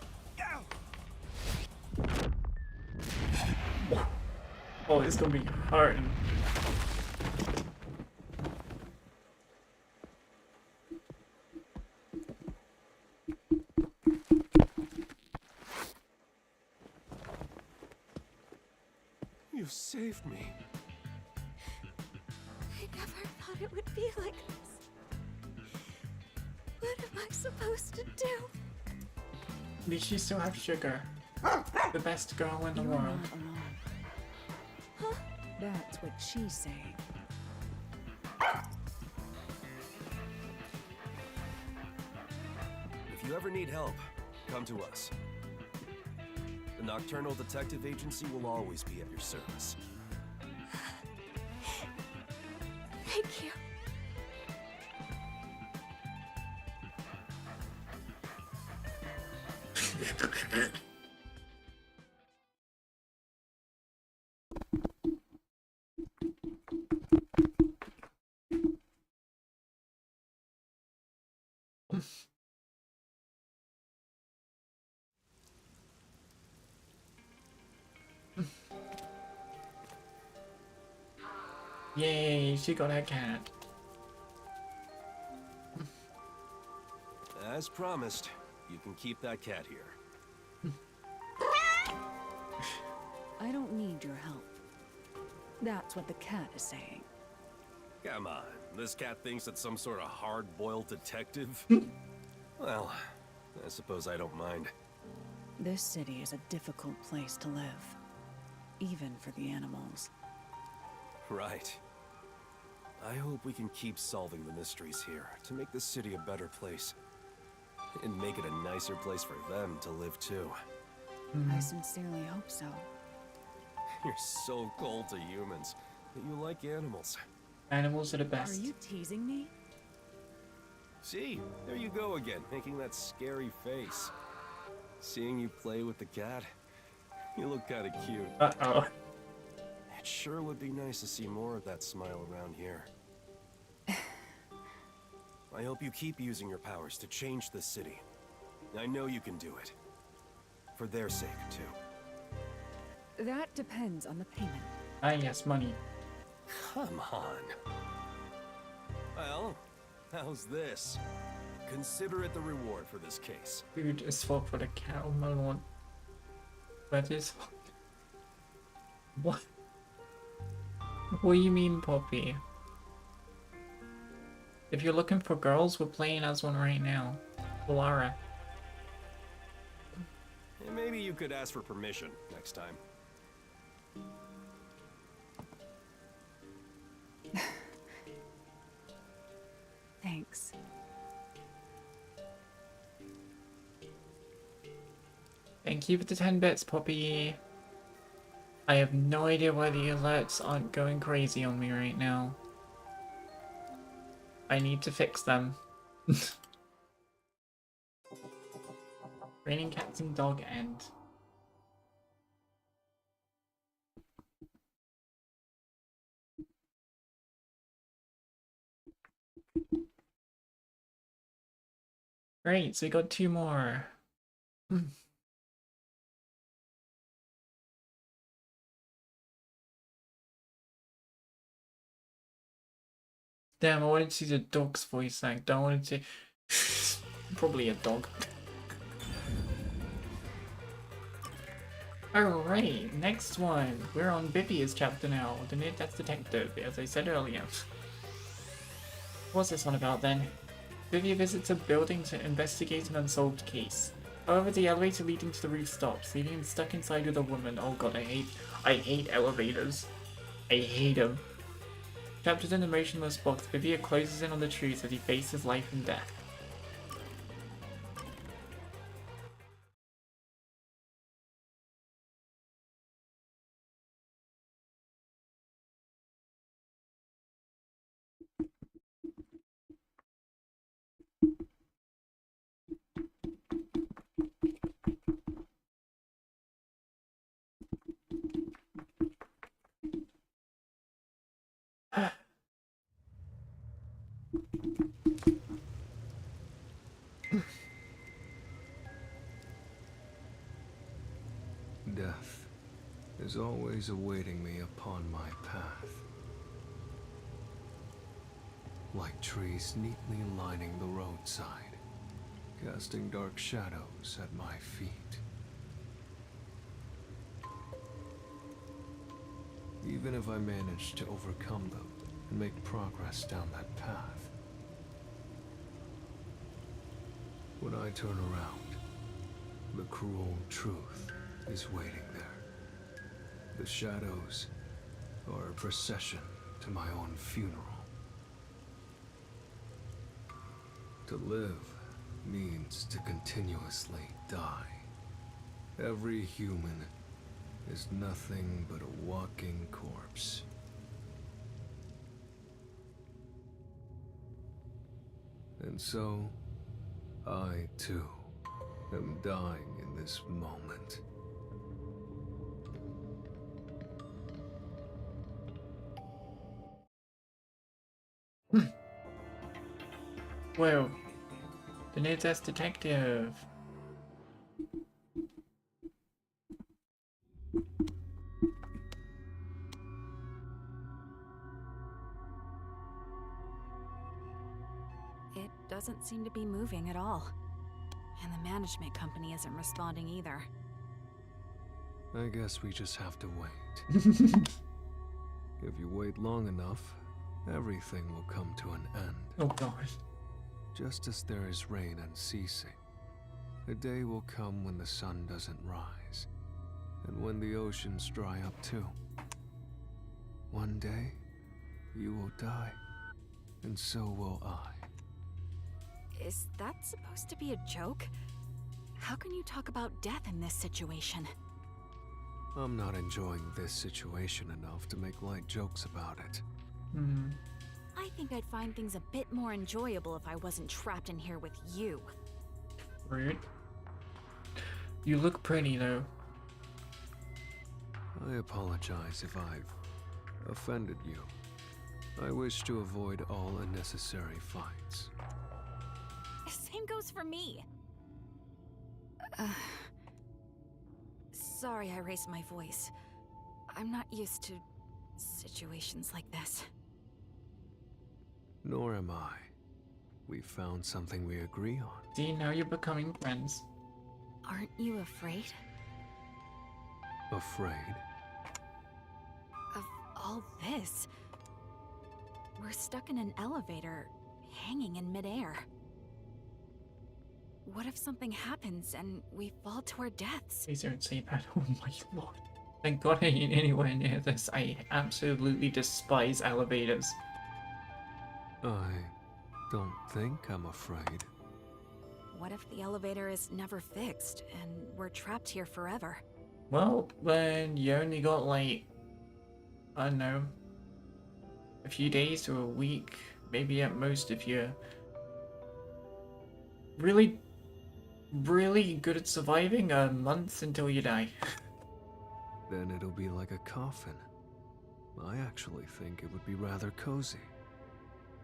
Ow. Oh, it's gonna be hard. You saved me. I never thought it would be like this. What am I supposed to do? At least you still have Sugar. The best girl in the You're world. not alone. Huh? That's what she's saying. If you ever need help, come to us. The Nocturnal Detective Agency will always be at your service. Thank you. Yay, she got her cat. As promised, you can keep that cat here. I don't need your help. That's what the cat is saying. Come on, this cat thinks it's some sort of hard-boiled detective? Well, I suppose I don't mind. This city is a difficult place to live. Even for the animals. Right. I hope we can keep solving the mysteries here to make this city a better place. And make it a nicer place for them to live too. I sincerely hope so. You're so cold to humans, but you like animals. Animals are the Are best. you teasing me? See, there you go again, making that scary face. Seeing you play with the cat, you look kinda cute. Uh-oh. It sure would be nice to see more of that smile around here. I hope you keep using your powers to change the city. I know you can do it. For their sake, too. That depends on the payment. Ah, yes, money. Come on. Well, how's this? Consider it the reward for this case. Food is swap for the cat. Oh my lord. That is. What? What do you mean, Poppy? If you're looking for girls, we're playing as one right now. Lara. And maybe you could ask for permission next time. Thanks. Thank you for the 10 bits, Poppy. I have no idea why the alerts aren't going crazy on me right now. I need to fix them. Raining cats and dog end. Great, so we got 2 more. Damn, I wanted to see the dog's voice act. I wanted to... Probably a dog. Alright, next one. We're on Vivia's chapter now, the Near-Death Detective, as I said earlier. What's this one about then? Vivia visits a building to investigate an unsolved case. However, the elevator leading to the roof stops, leaving him stuck inside with a woman. Oh god, I hate elevators. I hate them. Trapped in the motionless box, Vivia closes in on the truth as he faces life and death. Death is always awaiting me upon my path. Like trees neatly lining the roadside, casting dark shadows at my feet. Even if I manage to overcome them and make progress down that path, when I turn around, the cruel truth is waiting there. The shadows are a procession to my own funeral. To live means to continuously die. Every human is nothing but a walking corpse. And so, I too am dying in this moment. Whoa. The new test detective. It doesn't seem to be moving at all. And the management company isn't responding either. I guess we just have to wait. If you wait long enough, everything will come to an end. Oh god. Just as there is rain unceasing, a day will come when the sun doesn't rise, and when the oceans dry up too. One day, you will die, and so will I. Is that supposed to be a joke? How can you talk about death in this situation? I'm not enjoying this situation enough to make light jokes about it. Hmm. I think I'd find things a bit more enjoyable if I wasn't trapped in here with you. Rude. You look pretty though. I apologize if I've offended you. I wish to avoid all unnecessary fights. Same goes for me. Sorry I raised my voice. I'm not used to situations like this. Nor am I. We found something we agree on. See, now you're becoming friends. Aren't you afraid Afraid? of all this? We're stuck in an elevator, hanging in midair. What if something happens and we fall to our deaths? Please don't say that. Oh my lord. Thank god I ain't anywhere near this. I absolutely despise elevators. I don't think I'm afraid. What if the elevator is never fixed and we're trapped here forever? Well, then you only got like, I don't know, a few days to a week, maybe at most if you're really good at surviving, a month until you die. Then it'll be like a coffin. I actually think it would be rather cozy.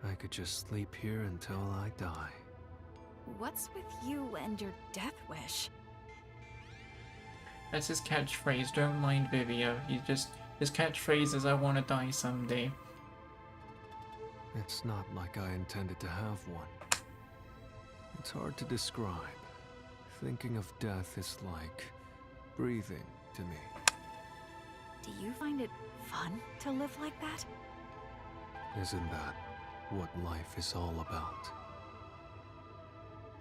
I could just sleep here until I die. What's with you and your death wish? That's his catchphrase, don't mind Vivia. His catchphrase is I wanna die someday. It's not like I intended to have one. It's hard to describe. Thinking of death is like breathing to me. Do you find it fun to live like that? Isn't that what life is all about?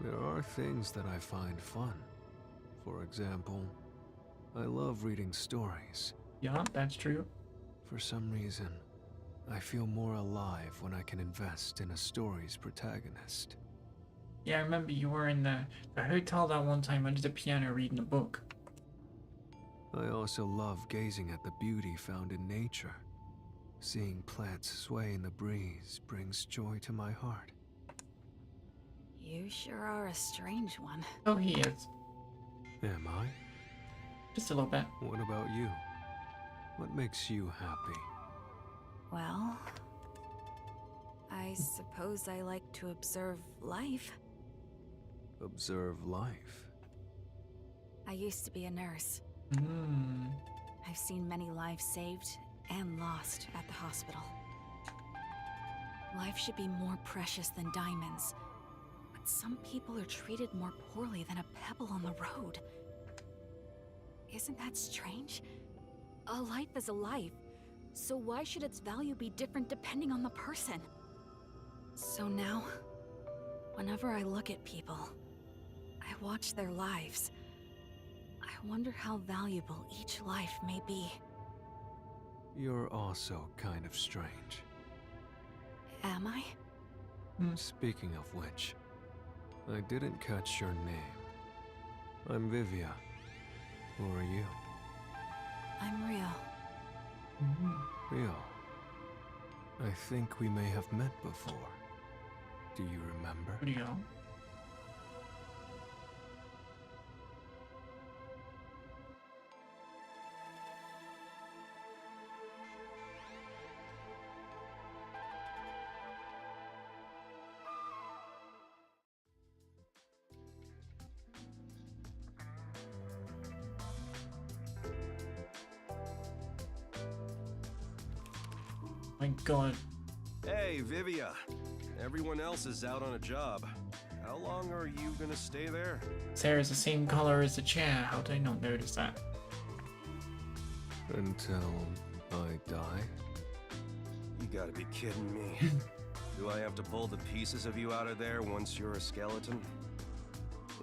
There are things that I find fun. For example, I love reading stories. Yeah, that's true. For some reason, I feel more alive when I can invest in a story's protagonist. Yeah, I remember you were in the hotel that one time under the piano reading a book. I also love gazing at the beauty found in nature. Seeing plants sway in the breeze brings joy to my heart. You sure are a strange one. Oh, he is. Am I? Just a little bit. What about you? What makes you happy? Well, I suppose I like to observe life. observe life. I used to be a nurse. Hmm. I've seen many lives saved and lost at the hospital. Life should be more precious than diamonds, but some people are treated more poorly than a pebble on the road. Isn't that strange? A life is a life, so why should its value be different depending on the person? So now, whenever I look at people, I watch their lives. I wonder how valuable each life may be. You're also kind of strange. Am I? Speaking of which, I didn't catch your name. I'm Vivia. Who are you? I'm Rio. Rio. I think we may have met before. Do you remember? Rio. My god. Hey, Vivia. Everyone else is out on a job. How long are you gonna stay there? His hair is the same color as the chair. How did I not notice that? Until I die? You gotta be kidding me. Do I have to pull the pieces of you out of there once you're a skeleton?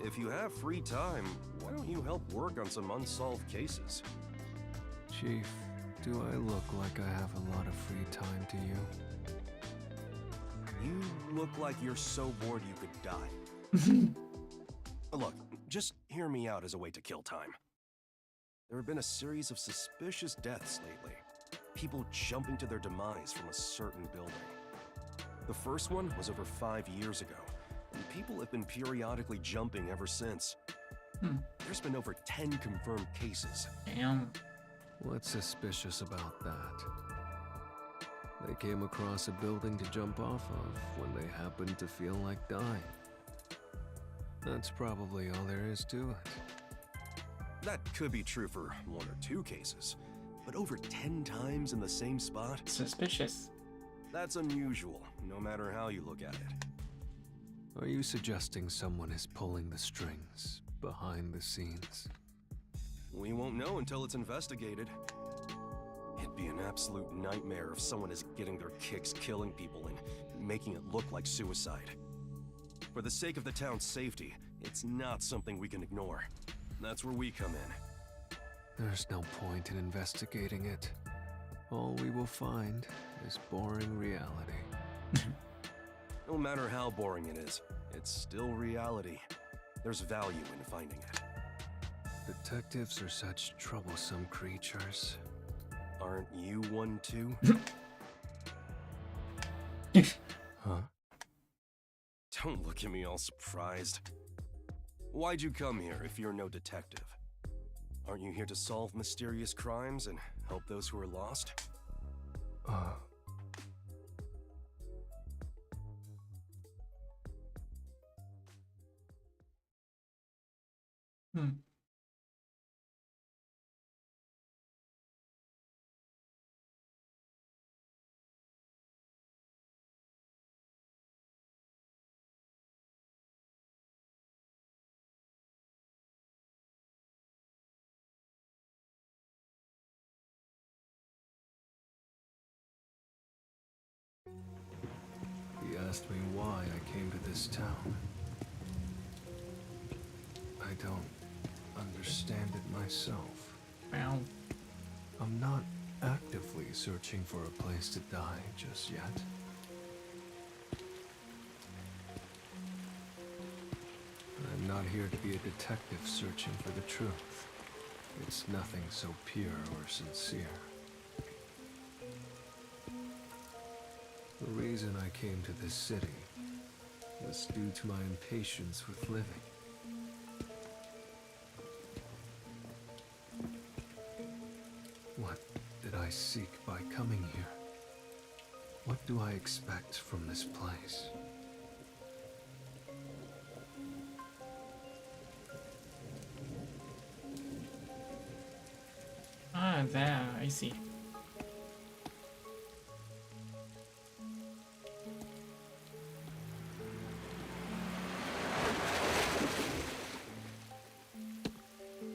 If you have free time, why don't you help work on some unsolved cases? Chief, do I look like I have a lot of free time to you? You look like you're so bored you could die. Look, just hear me out as a way to kill time. There have been a series of suspicious deaths lately. People jumping to their demise from a certain building. The first one was over 5 years ago, and people have been periodically jumping ever since. There's been over 10 confirmed cases. Damn. What's suspicious about that? They came across a building to jump off of when they happened to feel like dying. That's probably all there is to it. That could be true for 1 or 2 cases, but over 10 times in the same spot? Suspicious. That's unusual, no matter how you look at it. Are you suggesting someone is pulling the strings behind the scenes? We won't know until it's investigated. It'd be an absolute nightmare if someone is getting their kicks killing people and making it look like suicide. For the sake of the town's safety, it's not something we can ignore. That's where we come in. There's no point in investigating it. All we will find is boring reality. No matter how boring it is, it's still reality. There's value in finding it. Detectives are such troublesome creatures. Aren't you one too? Huh? Don't look at me all surprised. Why'd you come here if you're no detective? Aren't you here to solve mysterious crimes and help those who are lost? He asked me why I came to this town. I don't understand it myself. Well, I'm not actively searching for a place to die just yet. I'm not here to be a detective searching for the truth. It's nothing so pure or sincere. The reason I came to this city was due to my impatience with living. What did I seek by coming here? What do I expect from this place? there. I see.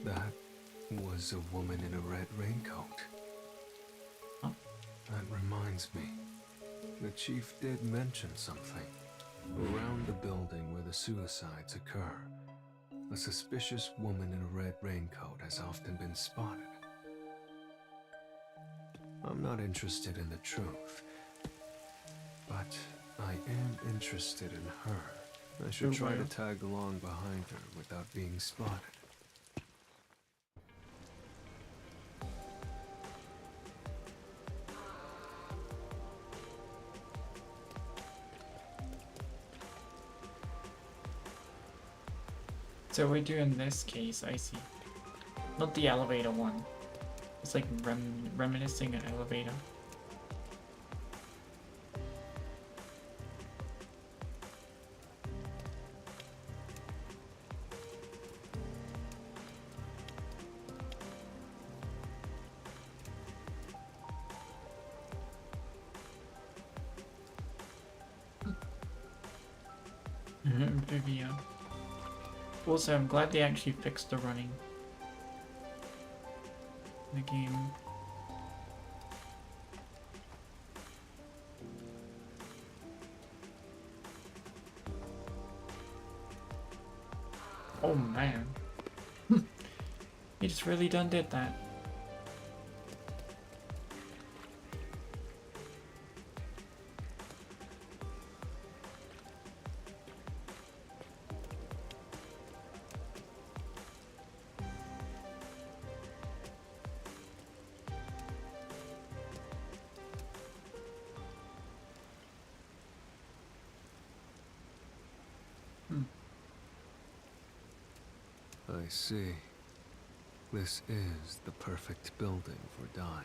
That was a woman in a red raincoat. Huh? That reminds me. The chief did mention something. Around the building where the suicides occur, a suspicious woman in a red raincoat has often been spotted. I'm not interested in the truth, but I am interested in her. I should try to tag along behind her without being spotted. So we're doing this case, I see. Not the elevator one. It's like reminiscing an elevator. Vivia. Also, I'm glad they actually fixed the running in the game. Oh man. He just really done did that. I see. This is the perfect building for Dai.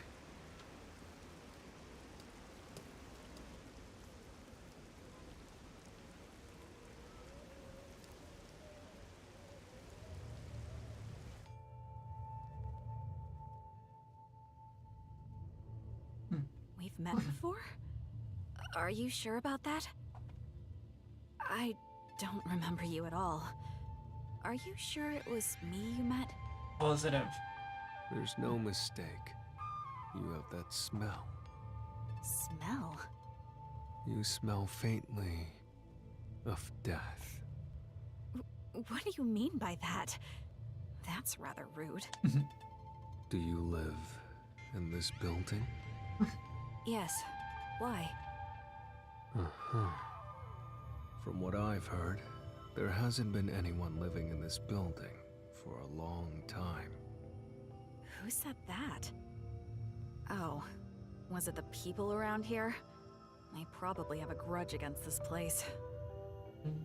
We've met before? Are you sure about that? I don't remember you at all. Are you sure it was me you met? Positive. There's no mistake. You have that smell. Smell? You smell faintly of death. What do you mean by that? That's rather rude. Do you live in this building? Yes. Why? Uh-huh. From what I've heard, there hasn't been anyone living in this building for a long time. Who said that? Oh, was it the people around here? They probably have a grudge against this place.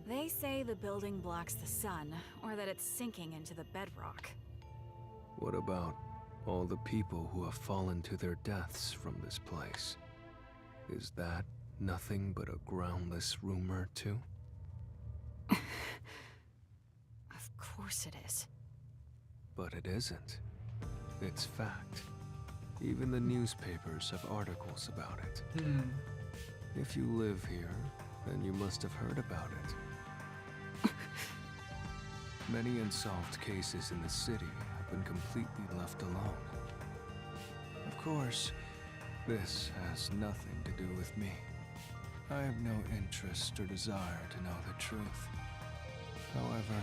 They say the building blocks the sun, or that it's sinking into the bedrock. What about all the people who have fallen to their deaths from this place? Is that nothing but a groundless rumor, too? Of course it is. But it isn't. It's fact. Even the newspapers have articles about it. If you live here, then you must have heard about it. Many unsolved cases in the city have been completely left alone. Of course, this has nothing to do with me. I have no interest or desire to know the truth. However,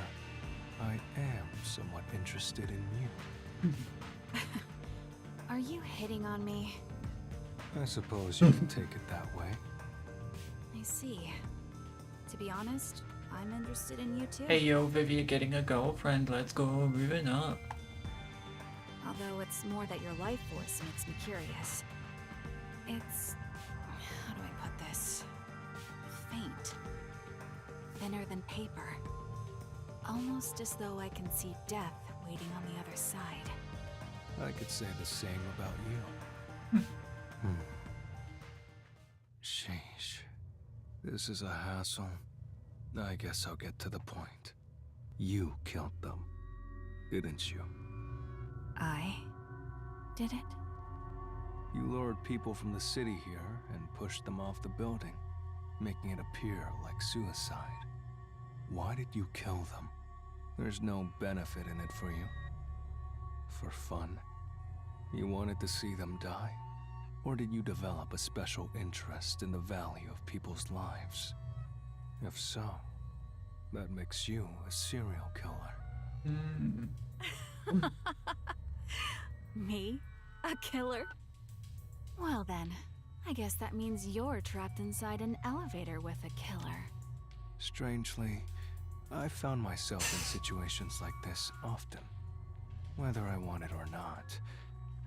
I am somewhat interested in you. Are you hitting on me? I suppose you can take it that way. I see. To be honest, I'm interested in you too. Hey yo, Vivia getting a girlfriend. Let's go. Moving up. Although it's more that your life force makes me curious. It's... how do I put this? Faint. Thinner than paper. Almost as though I can see death waiting on the other side. I could say the same about you. Sheesh. This is a hassle. I guess I'll get to the point. You killed them, didn't you? I did it? You lured people from the city here and pushed them off the building, making it appear like suicide. Why did you kill them? There's no benefit in it for you. For fun? You wanted to see them die? Or did you develop a special interest in the value of people's lives? If so, that makes you a serial killer. Me? A killer? Well then, I guess that means you're trapped inside an elevator with a killer. Strangely, I've found myself in situations like this often. Whether I want it or not,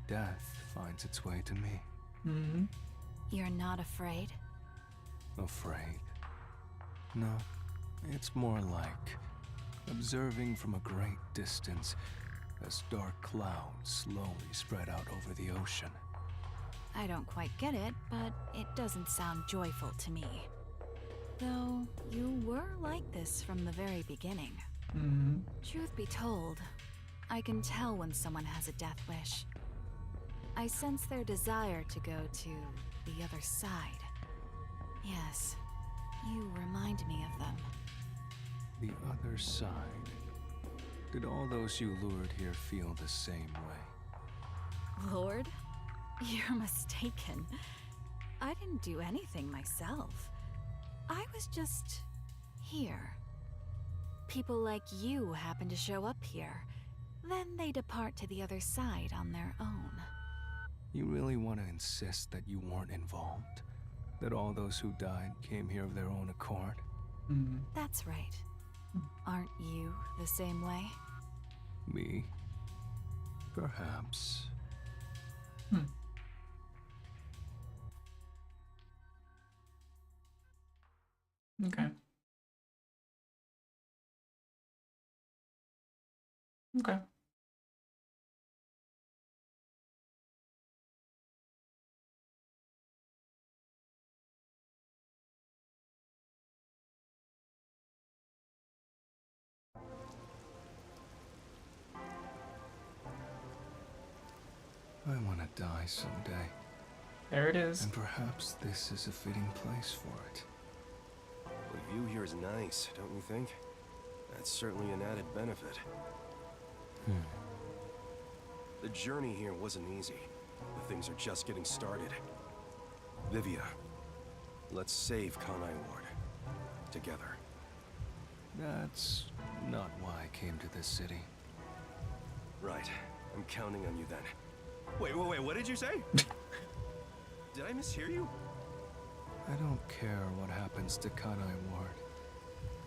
death finds its way to me. You're not afraid? Afraid? No, it's more like observing from a great distance as dark clouds slowly spread out over the ocean. I don't quite get it, but it doesn't sound joyful to me. Though, you were like this from the very beginning. Truth be told, I can tell when someone has a death wish. I sense their desire to go to the other side. Yes, you remind me of them. The other side. Did all those you lured here feel the same way? Lord? You're mistaken. I didn't do anything myself. I was just here. People like you happen to show up here. Then they depart to the other side on their own. You really want to insist that you weren't involved? That all those who died came here of their own accord? That's right. Aren't you the same way? Me? Perhaps. Okay. Okay. I want to die someday. There it is. And perhaps this is a fitting place for it. The view here is nice, don't you think? That's certainly an added benefit. The journey here wasn't easy, but things are just getting started. Vivia, let's save Kanai Ward. Together. That's not why I came to this city. Right. I'm counting on you then. Wait, what did you say? Did I mishear you? I don't care what happens to Kanai Ward,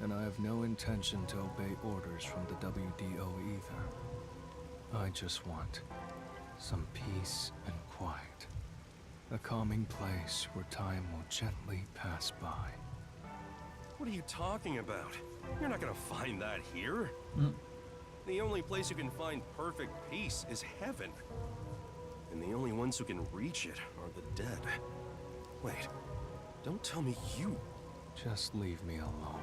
and I have no intention to obey orders from the WDO either. I just want some peace and quiet. A calming place where time will gently pass by. What are you talking about? You're not gonna find that here. The only place you can find perfect peace is heaven. And the only ones who can reach it are the dead. Wait, don't tell me you... Just leave me alone.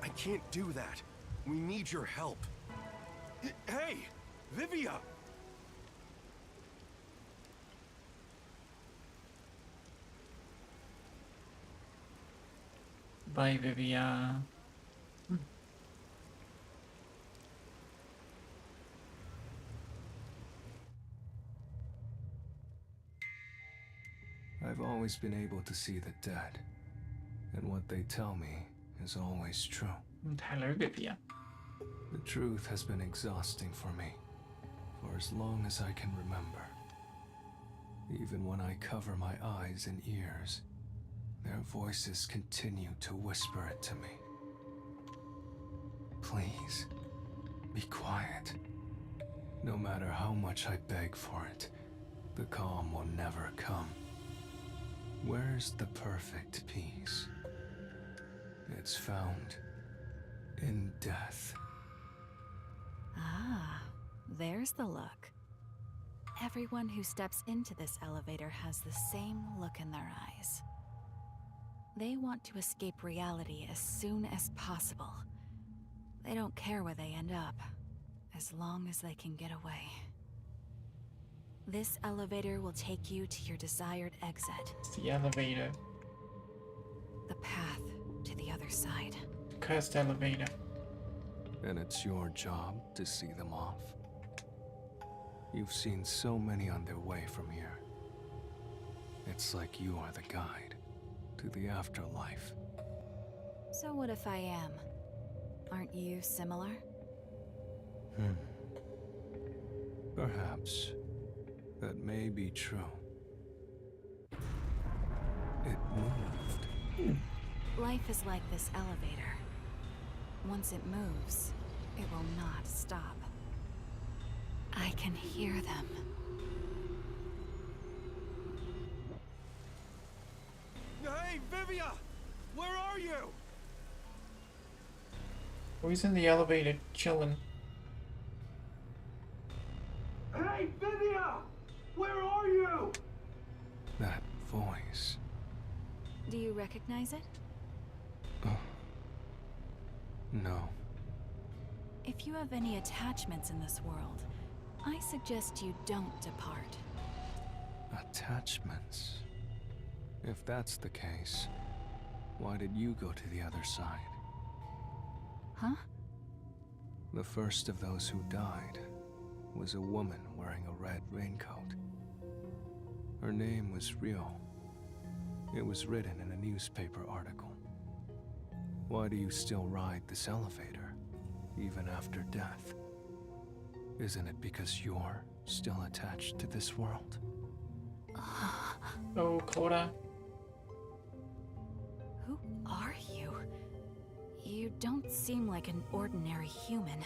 I can't do that. We need your help. Hey, Vivia! Bye, Vivia. I've always been able to see the dead, and what they tell me is always true. Hello, Vivia. The truth has been exhausting for me, for as long as I can remember. Even when I cover my eyes and ears, their voices continue to whisper it to me. Please, be quiet. No matter how much I beg for it, the calm will never come. Where's the perfect peace? It's found in death. Ah, there's the look. Everyone who steps into this elevator has the same look in their eyes. They want to escape reality as soon as possible. They don't care where they end up, as long as they can get away. This elevator will take you to your desired exit. It's the elevator. The path to the other side. Cursed elevator. And it's your job to see them off. You've seen so many on their way from here. It's like you are the guide to the afterlife. So what if I am? Aren't you similar? Perhaps. That may be true. It moved. Life is like this elevator. Once it moves, it will not stop. I can hear them. Hey, Vivia! Where are you? Oh, he's in the elevator chilling. Hey, Vivia! Where are you? That voice. Do you recognize it? No. If you have any attachments in this world, I suggest you don't depart. Attachments. If that's the case, why did you go to the other side? Huh? The first of those who died was a woman wearing a red raincoat. Her name was Rio. It was written in a newspaper article. Why do you still ride this elevator, even after death? Isn't it because you're still attached to this world? Oh, Cora. Who are you? You don't seem like an ordinary human.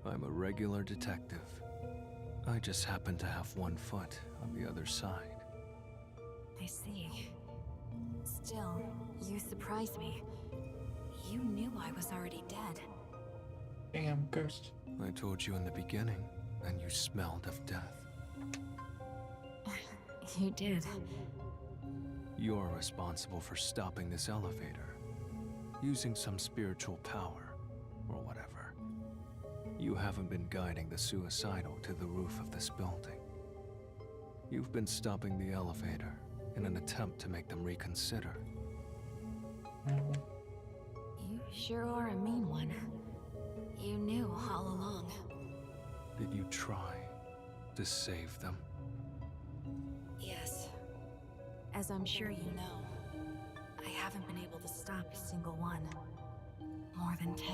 I'm a regular detective. I just happen to have one foot on the other side. I see. Still, you surprised me. You knew I was already dead. Damn, ghost. I told you in the beginning, and you smelled of death. You did. You're responsible for stopping this elevator, using some spiritual power, or whatever. You haven't been guiding the suicidal to the roof of this building. You've been stopping the elevator in an attempt to make them reconsider. You sure are a mean one. You knew all along. Did you try to save them? Yes. As I'm sure you know, I haven't been able to stop a single one. More than 10.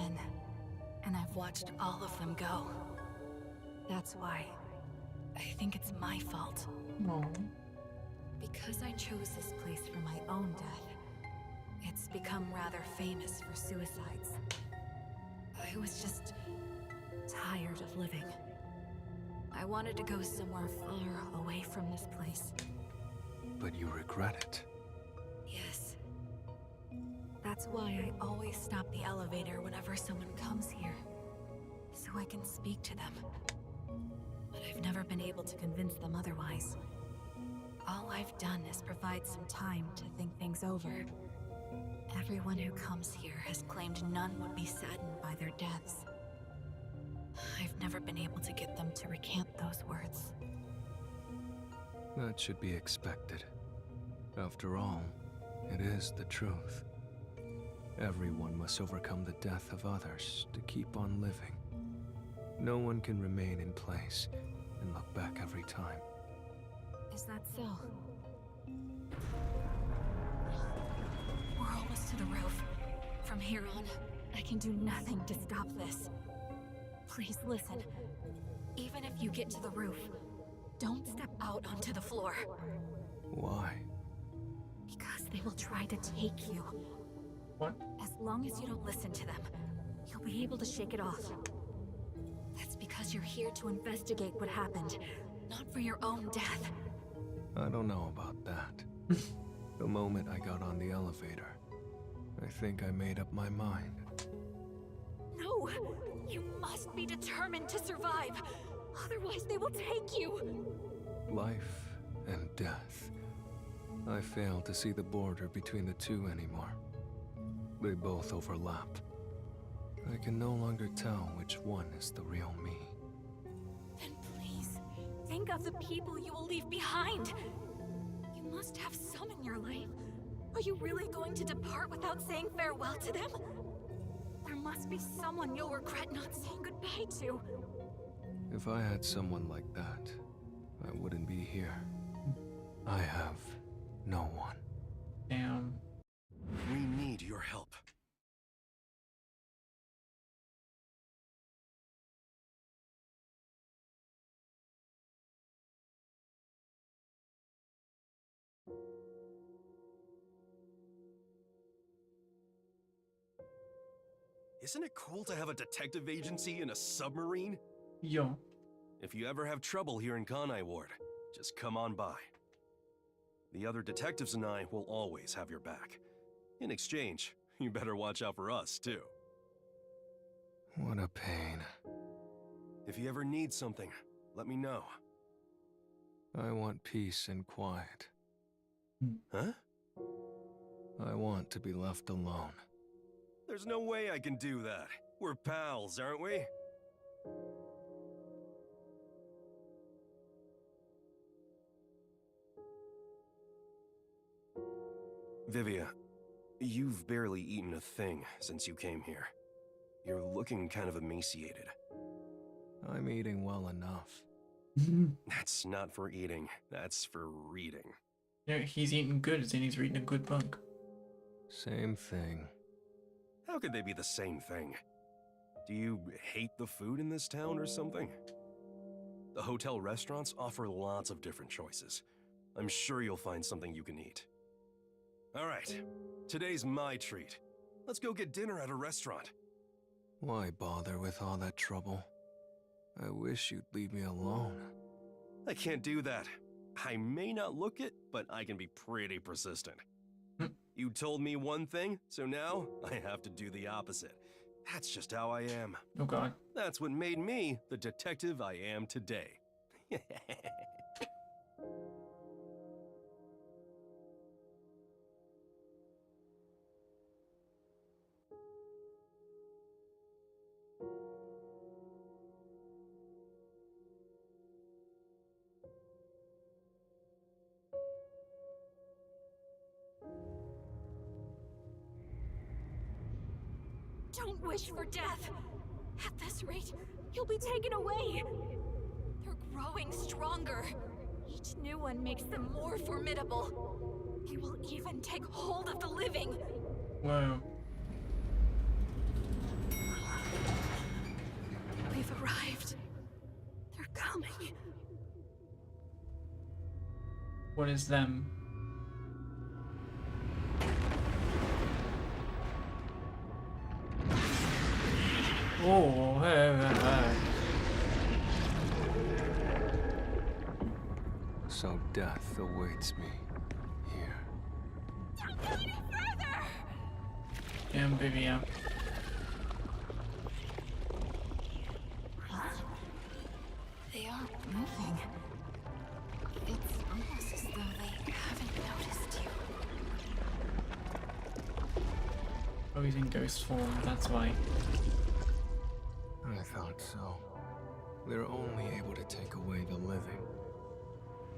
And I've watched all of them go. That's why I think it's my fault. No. Because I chose this place for my own death, it's become rather famous for suicides. I was just tired of living. I wanted to go somewhere far away from this place. But you regret it. Yes. That's why I always stop the elevator whenever someone comes here, so I can speak to them. But I've never been able to convince them otherwise. All I've done is provide some time to think things over. Everyone who comes here has claimed none would be saddened by their deaths. I've never been able to get them to recant those words. That should be expected. After all, it is the truth. Everyone must overcome the death of others to keep on living. No one can remain in place and look back every time. Is that so? We're almost to the roof. From here on, I can do nothing to stop this. Please listen. Even if you get to the roof, don't step out onto the floor. Why? Because they will try to take you. What? As long as you don't listen to them, you'll be able to shake it off. That's because you're here to investigate what happened, not for your own death. I don't know about that. The moment I got on the elevator, I think I made up my mind. No! You must be determined to survive! Otherwise they will take you! Life and death. I fail to see the border between the two anymore. They both overlap. I can no longer tell which one is the real me. Then please, think of the people you will leave behind. You must have some in your life. Are you really going to depart without saying farewell to them? There must be someone you'll regret not saying goodbye to. If I had someone like that, I wouldn't be here. I have no one. Damn. We need your help. Isn't it cool to have a detective agency in a submarine? Yo. If you ever have trouble here in Kanai Ward, just come on by. The other detectives and I will always have your back. In exchange, you better watch out for us, too. What a pain. If you ever need something, let me know. I want peace and quiet. Huh? I want to be left alone. There's no way I can do that. We're pals, aren't we? Vivia, you've barely eaten a thing since you came here. You're looking kind of emaciated. I'm eating well enough. That's not for eating, that's for reading. Yeah, he's eating good, and he's reading a good book. Same thing. How could they be the same thing? Do you hate the food in this town or something? The hotel restaurants offer lots of different choices. I'm sure you'll find something you can eat. All right, today's my treat. Let's go get dinner at a restaurant. Why bother with all that trouble? I wish you'd leave me alone. I can't do that. I may not look it, but I can be pretty persistent. You told me one thing, so now I have to do the opposite. That's just how I am. Oh god. That's what made me the detective I am today. Don't wish for death. At this rate, you'll be taken away. They're growing stronger. Each new one makes them more formidable. They will even take hold of the living. Whoa. We've arrived. They're coming. What is them? Oh, hey. So death awaits me here. Don't go any further! Damn, Vivia. They aren't moving. It's almost as though they haven't noticed you. Oh, he's in ghost form, that's why. I thought so. They're only able to take away the living.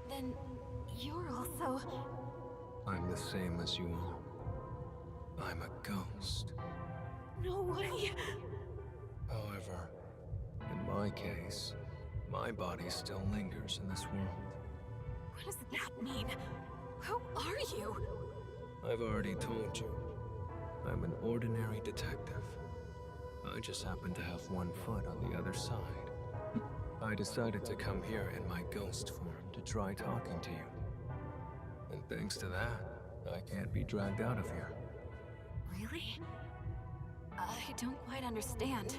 Then you're also... I'm the same as you all. I'm a ghost. No way! However, in my case, my body still lingers in this world. What does that mean? Who are you? I've already told you. I'm an ordinary detective. I just happen to have one foot on the other side. I decided to come here in my ghost form to try talking to you. And thanks to that, I can't be dragged out of here. Really? I don't quite understand,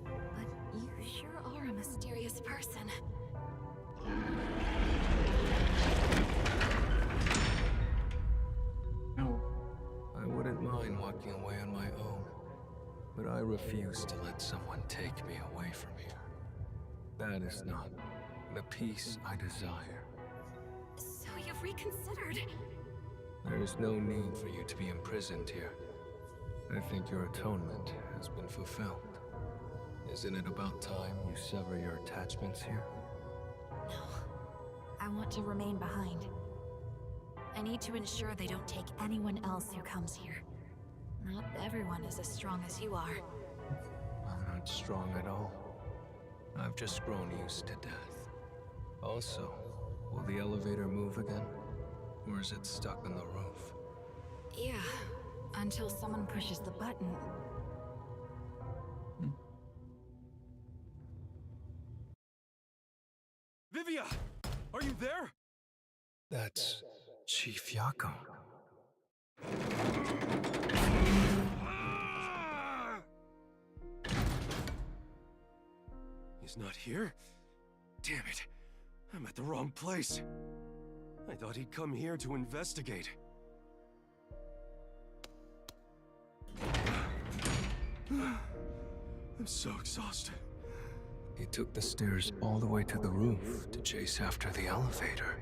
but you sure are a mysterious person. No. I wouldn't mind walking away on my own, but I refuse to let someone take me away from here. That is not the peace I desire. So you've reconsidered? There is no need for you to be imprisoned here. I think your atonement has been fulfilled. Isn't it about time you sever your attachments here? No. want to remain behind. I need to ensure they don't take anyone else who comes here. Not everyone is as strong as you are. I'm not strong at all. I've just grown used to death. Also, will the elevator move again? Or is it stuck on the roof? Yeah, until someone pushes the button. Vivia! Are you there? That's Chief Yako. He's not here? Damn it. I'm at the wrong place. I thought he'd come here to investigate. I'm so exhausted. He took the stairs all the way to the roof to chase after the elevator.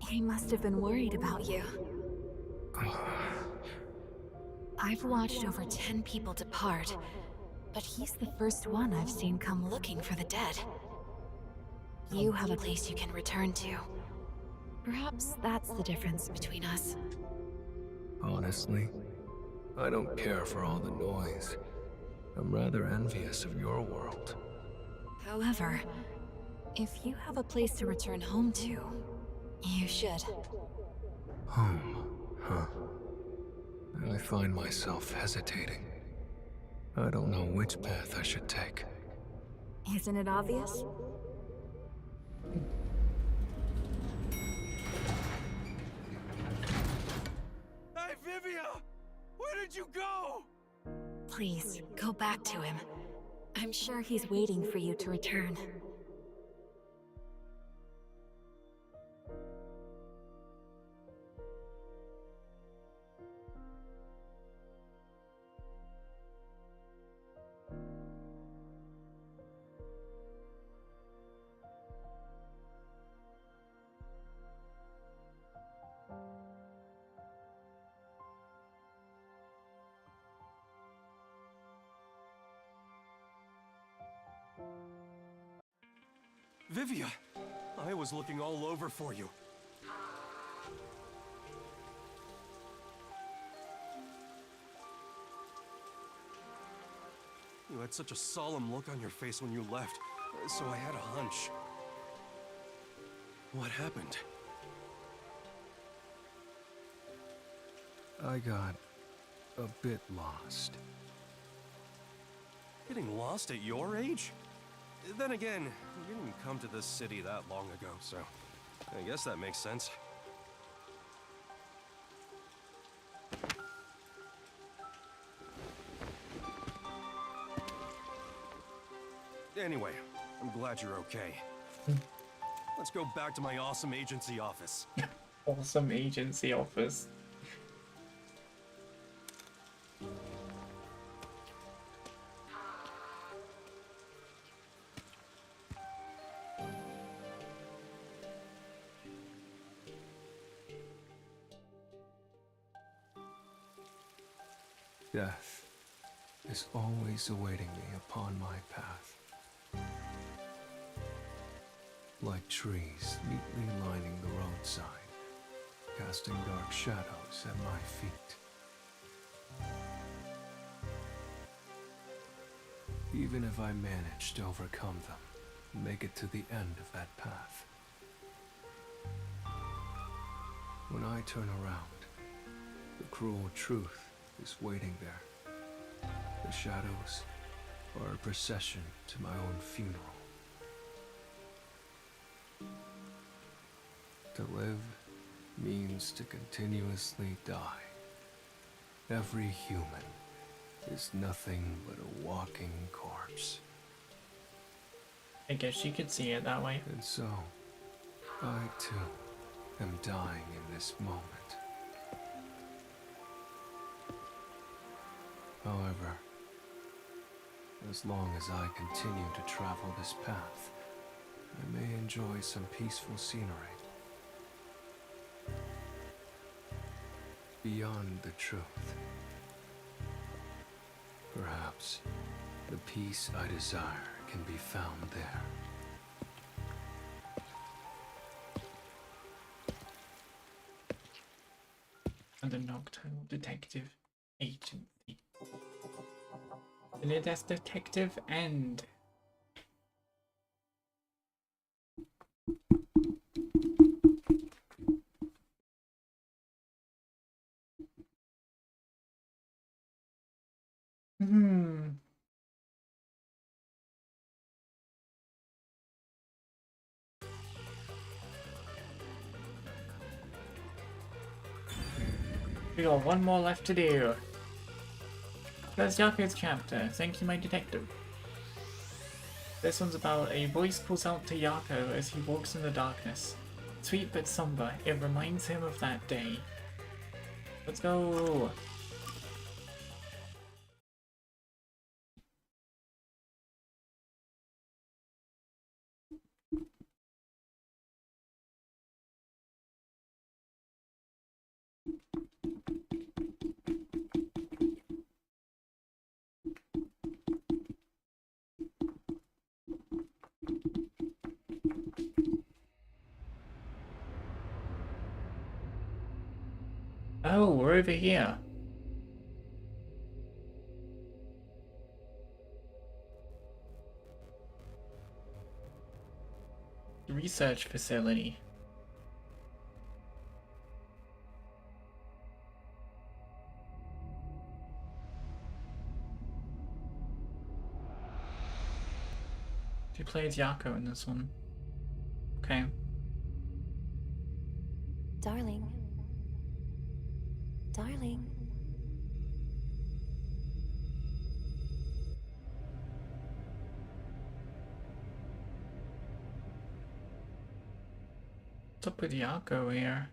He must have been worried about you. I've watched over 10 people depart, but he's the first one I've seen come looking for the dead. You have a place you can return to. Perhaps that's the difference between us. Honestly, I don't care for all the noise. I'm rather envious of your world. However, if you have a place to return home to, you should. Home, huh? I find myself hesitating. I don't know which path I should take. Isn't it obvious? Hey, Vivia! Where did you go? Please, go back to him. I'm sure he's waiting for you to return. Vivia! I was looking all over for you. You had such a solemn look on your face when you left, so I had a hunch. What happened? I got a bit lost. Getting lost at your age? Then again, you didn't come to this city that long ago, so I guess that makes sense. Anyway, I'm glad you're okay. Let's go back to my awesome agency office. Awesome agency office. Death is always awaiting me upon my path. Like trees neatly lining the roadside, casting dark shadows at my feet. Even if I manage to overcome them, make it to the end of that path. When I turn around, the cruel truth is waiting there. The shadows are a procession to my own funeral. To live means to continuously die. Every human is nothing but a walking corpse. I guess you could see it that way. And so, I too am dying in this moment. However, as long as I continue to travel this path, I may enjoy some peaceful scenery. Beyond the truth. Perhaps the peace I desire can be found there. the Nocturnal Detective Agency. And it has detective and We got one more left to do. That's Yako's chapter. Thank you, my detective. This one's about a voice calls out to Yako as he walks in the darkness. Sweet but somber, it reminds him of that day. Let's go! Oh, we're over here. Research facility. She plays Yako in this one. Okay. Darling. Darling. What's up with Yako here?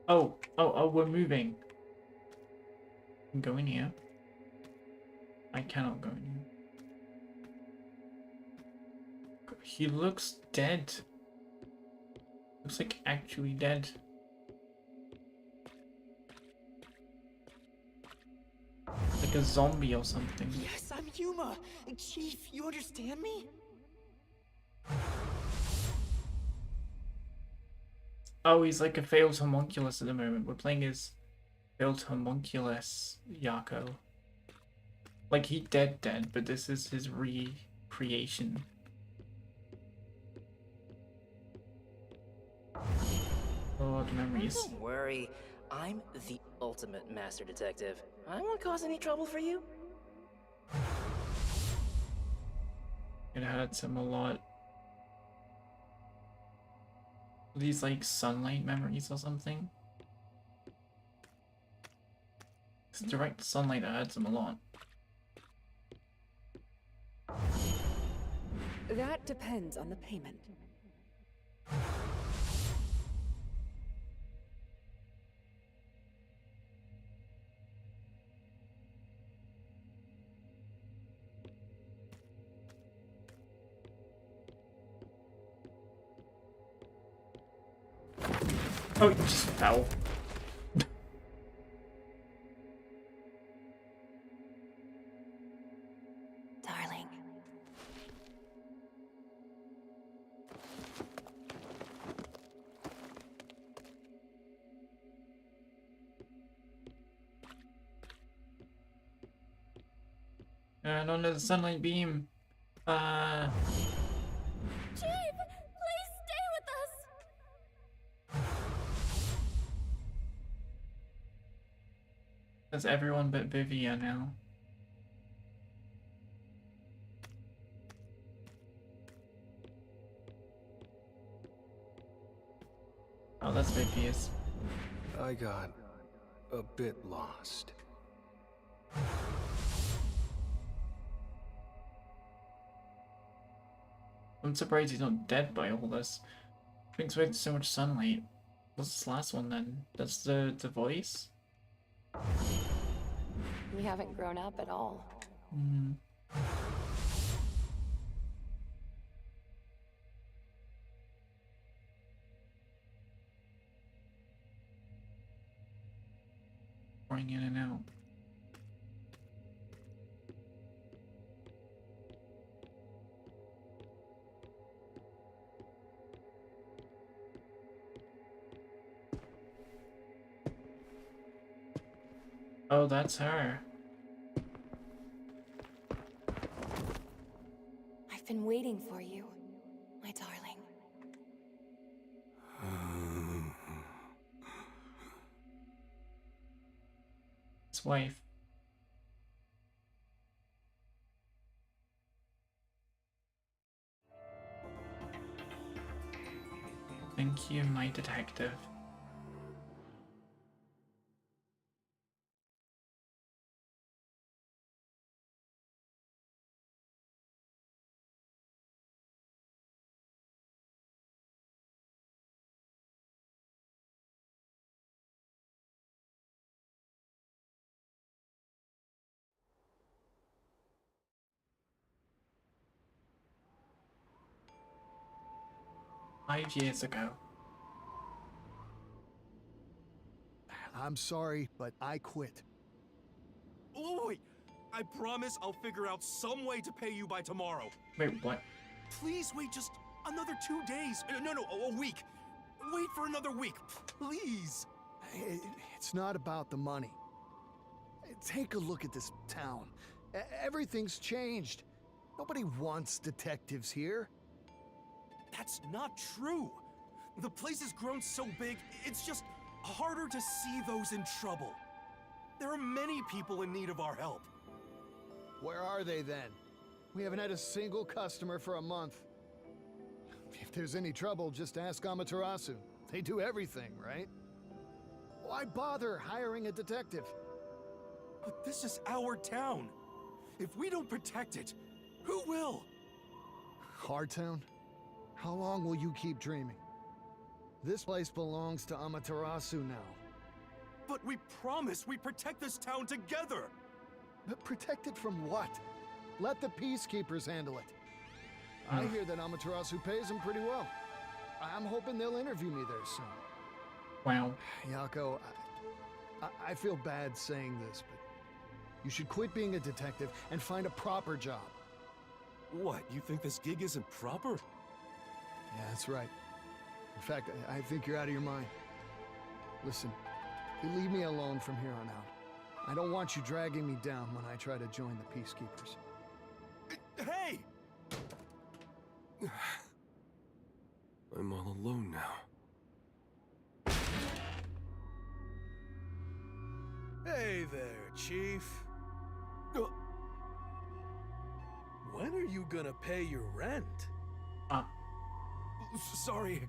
Oh, we're moving. I can go in here. I cannot go in here. He looks dead. Looks like actually dead. Like a zombie or something. Yes, I'm Yuma. Chief, you understand me? Oh, he's like a failed homunculus at the moment. We're playing as failed homunculus Yako. Like he dead, but this is his recreation. Oh, the memories. Don't worry, I'm the ultimate master detective. I won't cause any trouble for you. It hurts him a lot. These like sunlight memories or something. It's direct sunlight that hurts him a lot. That depends on the payment. Oh, it just fell. Darling. And under the sunlight beam. Chief, please stay with us. That's everyone but Vivia now. Oh, that's Vivia's. I got a bit lost. I'm surprised he's not dead by all this. Thanks for so much sunlight. What's this last one then? That's the voice? We haven't grown up at all. Hmm. Pouring in and out. Oh, that's her. I've been waiting for you, my darling. His wife. Thank you, my detective. Five years ago. I'm sorry, but I quit. Oh, wait! I promise I'll figure out some way to pay you by tomorrow. Wait, what? Please wait just another 2 days. No, a week. Wait for another week, please. It's not about the money. Take a look at this town. Everything's changed. Nobody wants detectives here. That's not true. The place has grown so big, it's just harder to see those in trouble. There are many people in need of our help. Where are they then? We haven't had a single customer for a month. If there's any trouble, just ask Amaterasu. They do everything, right? Why bother hiring a detective? But this is our town. If we don't protect it, who will? Our town? How long will you keep dreaming? This place belongs to Amaterasu now. But we promised we'd protect this town together! But protect it from what? Let the Peacekeepers handle it. I hear that Amaterasu pays them pretty well. I'm hoping they'll interview me there soon. Wow. Yako, I feel bad saying this, but you should quit being a detective and find a proper job. What, you think this gig isn't proper? Yeah, that's right. In fact, I think you're out of your mind. Listen, you leave me alone from here on out. I don't want you dragging me down when I try to join the Peacekeepers. Hey! I'm all alone now. Hey there, Chief. When are you gonna pay your rent? Sorry,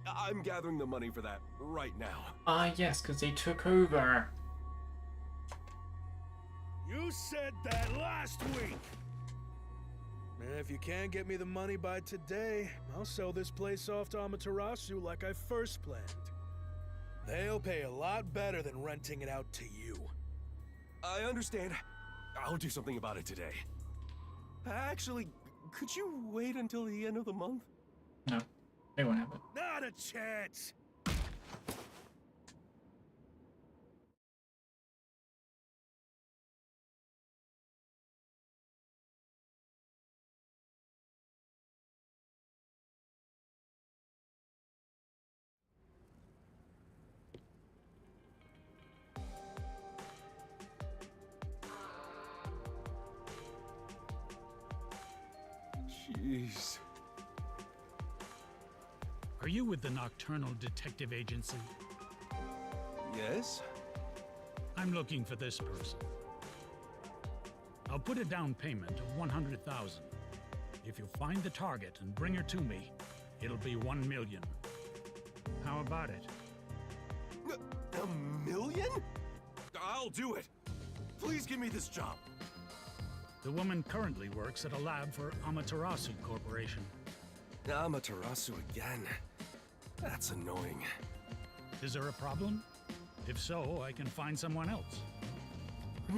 I'm gathering the money for that right now. Yes, because they took over. You said that last week! And if you can't get me the money by today, I'll sell this place off to Amaterasu like I first planned. They'll pay a lot better than renting it out to you. I understand. I'll do something about it today. Actually, could you wait until the end of the month? No, they won't have it. Not a chance! Jeez. Are you with the Nocturnal Detective Agency? Yes? I'm looking for this person. I'll put a down payment of 100,000. If you find the target and bring her to me, it'll be 1 million. How about it? $1 million? I'll do it. Please give me this job. The woman currently works at a lab for Amaterasu Corporation. Amaterasu again. That's annoying. Is there a problem? If so, I can find someone else.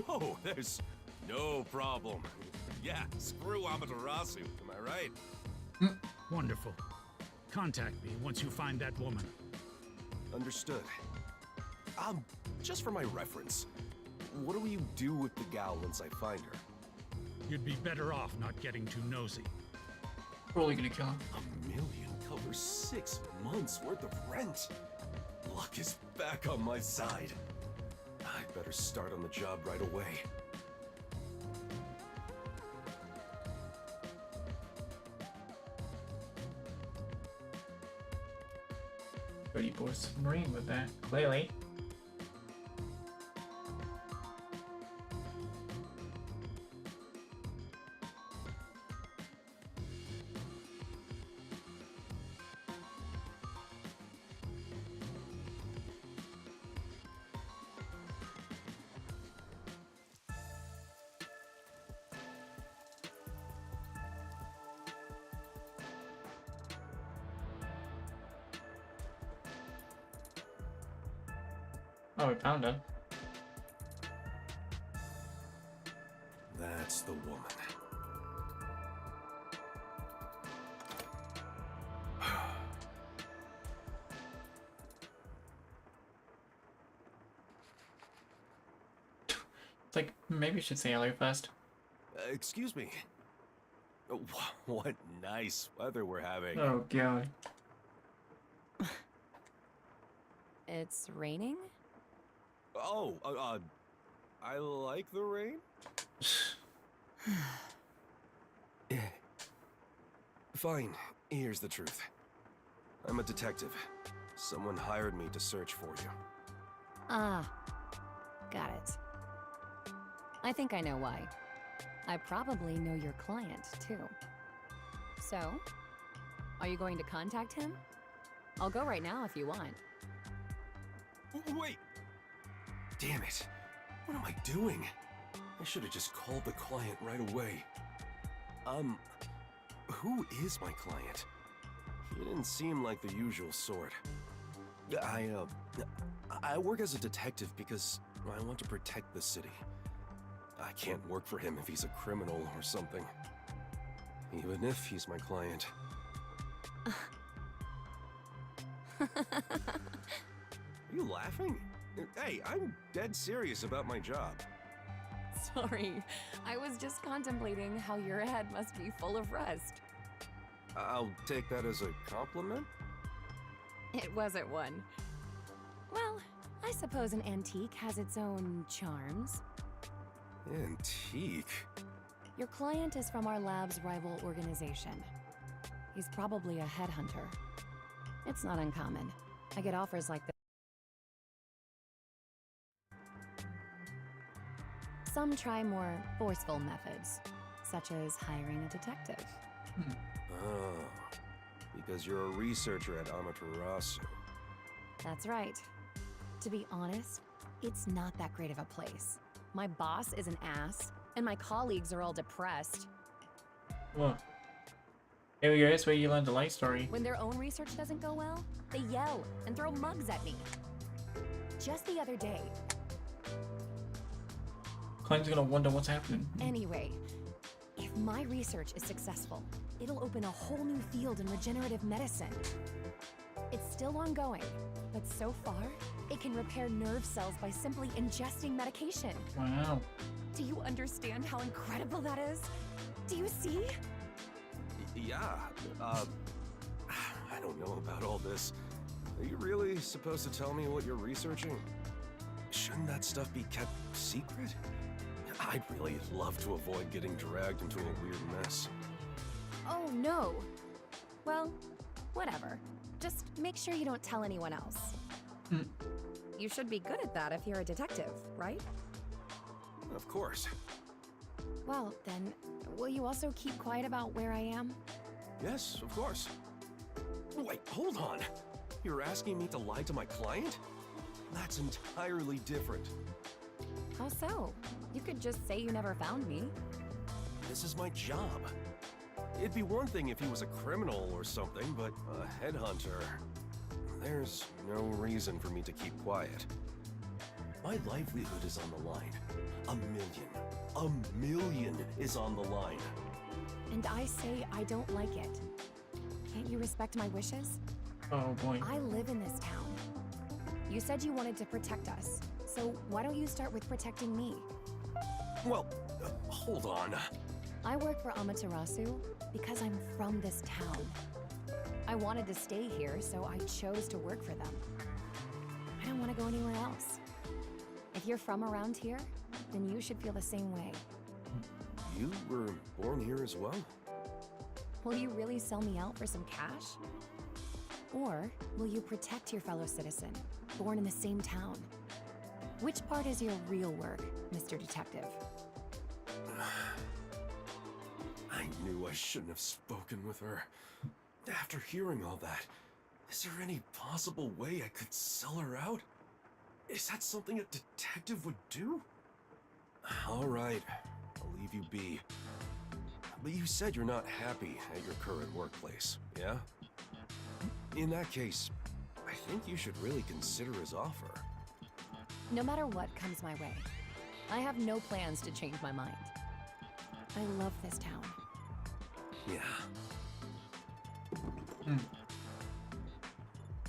No, there's no problem. Yeah, screw Amaterasu, am I right? Wonderful. Contact me once you find that woman. Understood. Just for my reference, what do you do with the gal once I find her? You'd be better off not getting too nosy. Probably gonna kill him. $1 million covers 6 months worth of rent. Luck is back on my side. I'd better start on the job right away. Pretty poor submarine with that, clearly. Oh, we found her. That's the woman. It's like, maybe we should say hello first. Excuse me. What nice weather we're having. Oh, God. It's raining? Oh, I like the rain. Fine, here's the truth. I'm a detective. Someone hired me to search for you. Ah, got it. I think I know why. I probably know your client, too. So, are you going to contact him? I'll go right now if you want. Wait! Damn it. What am I doing? I should have just called the client right away. Who is my client? He didn't seem like the usual sort. I work as a detective because I want to protect the city. I can't work for him if he's a criminal or something. Even if he's my client. Are you laughing? Hey, I'm dead serious about my job. Sorry, I was just contemplating how your head must be full of rust. I'll take that as a compliment. It wasn't one. Well, I suppose an antique has its own charms. Antique? Your client is from our lab's rival organization. He's probably a headhunter. It's not uncommon. I get offers like this. Some try more forceful methods, such as hiring a detective. Oh, because you're a researcher at Amaterasu. That's right. To be honest, it's not that great of a place. My boss is an ass, and my colleagues are all depressed. Well, here we go. That's where you learned the life story. When their own research doesn't go well, they yell and throw mugs at me. Just the other day. Client's gonna wonder what's happening. Anyway, if my research is successful, it'll open a whole new field in regenerative medicine. It's still ongoing, but so far, it can repair nerve cells by simply ingesting medication. Wow. Do you understand how incredible that is? Do you see? Yeah, I don't know about all this. Are you really supposed to tell me what you're researching? Shouldn't that stuff be kept secret? I'd really love to avoid getting dragged into a weird mess. Oh no. Well, whatever. Just make sure you don't tell anyone else. You should be good at that if you're a detective, right? Of course. Well, then, will you also keep quiet about where I am? Yes, of course. Wait, hold on. You're asking me to lie to my client? That's entirely different. How so? You could just say you never found me. This is my job. It'd be one thing if he was a criminal or something, but a headhunter... There's no reason for me to keep quiet. My livelihood is on the line. A million is on the line. And I say I don't like it. Can't you respect my wishes? Oh boy. I live in this town. You said you wanted to protect us, so why don't you start with protecting me? Well, hold on. I work for Amaterasu because I'm from this town. I wanted to stay here, so I chose to work for them. I don't want to go anywhere else. If If you're from around here, then you should feel the same way. You were born here as well? Will you really sell me out for some cash? Or will you protect your fellow citizen, born in the same town? Which part is your real work, Mr. Detective? I knew I shouldn't have spoken with her. After hearing all that, is there any possible way I could sell her out? Is that something a detective would do? All right, I'll leave you be. But you said you're not happy at your current workplace, yeah? In that case, I think you should really consider his offer. No matter what comes my way, I have no plans to change my mind. I love this town. Yeah.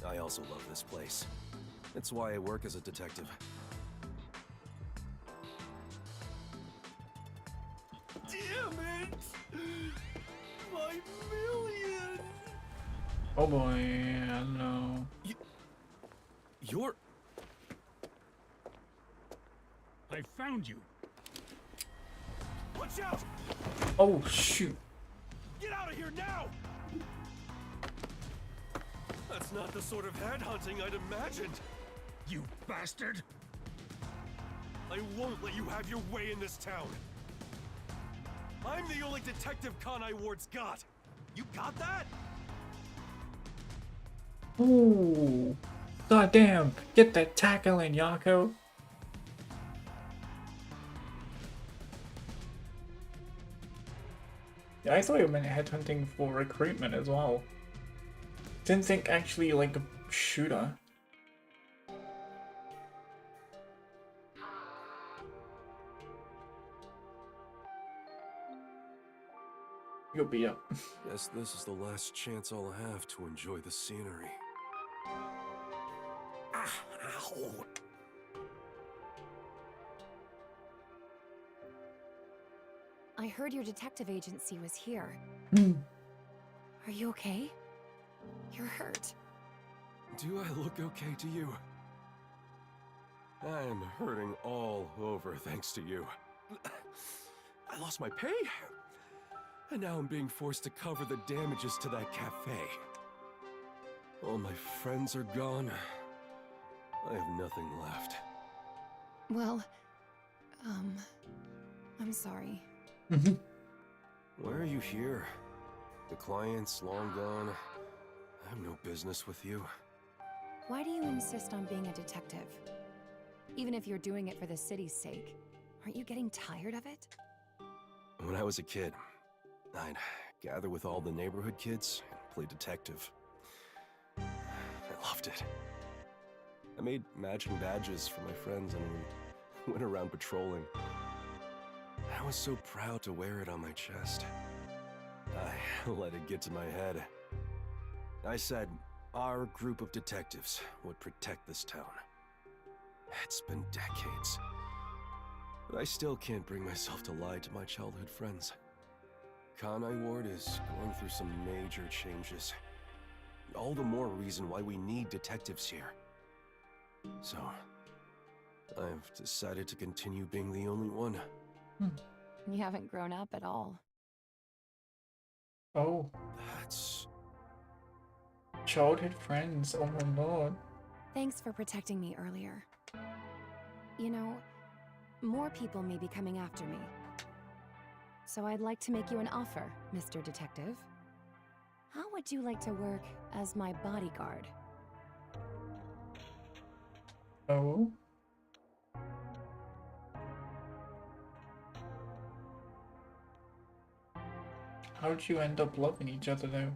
I also love this place. It's why I work as a detective. Damn it! My million! Oh boy, hello. You're... I found you. Watch out! Oh shoot. Get out of here now! That's not the sort of headhunting I'd imagined. You bastard! I won't let you have your way in this town. I'm the only detective Kanai Ward's got. You got that? Ooh. Goddamn. Get that tackle in, Yako. Yeah, I thought you meant headhunting for recruitment as well. Didn't think actually like a shooter. You'll be up. Guess this is the last chance I'll have to enjoy the scenery. Ow. I heard your detective agency was here. Hmm. Are you okay? You're hurt. Do I look okay to you? I'm hurting all over thanks to you. I lost my pay, and now I'm being forced to cover the damages to that cafe. All my friends are gone. I have nothing left. Well, I'm sorry. Why are you here? The client's long gone. I have no business with you. Why do you insist on being a detective? Even if you're doing it for the city's sake, aren't you getting tired of it? When I was a kid, I'd gather with all the neighborhood kids and play detective. I loved it. I made matching badges for my friends and went around patrolling. I was so proud to wear it on my chest. I let it get to my head. I said our group of detectives would protect this town. It's been decades, but I still can't bring myself to lie to my childhood friends. Kanai Ward is going through some major changes. All the more reason why we need detectives here. So, I've decided to continue being the only one. You haven't grown up at all. Oh. That's... Childhood friends, oh my lord. Thanks for protecting me earlier. You know, more people may be coming after me. So I'd like to make you an offer, Mr. Detective. How would you like to work as my bodyguard? Oh? How'd you end up loving each other though?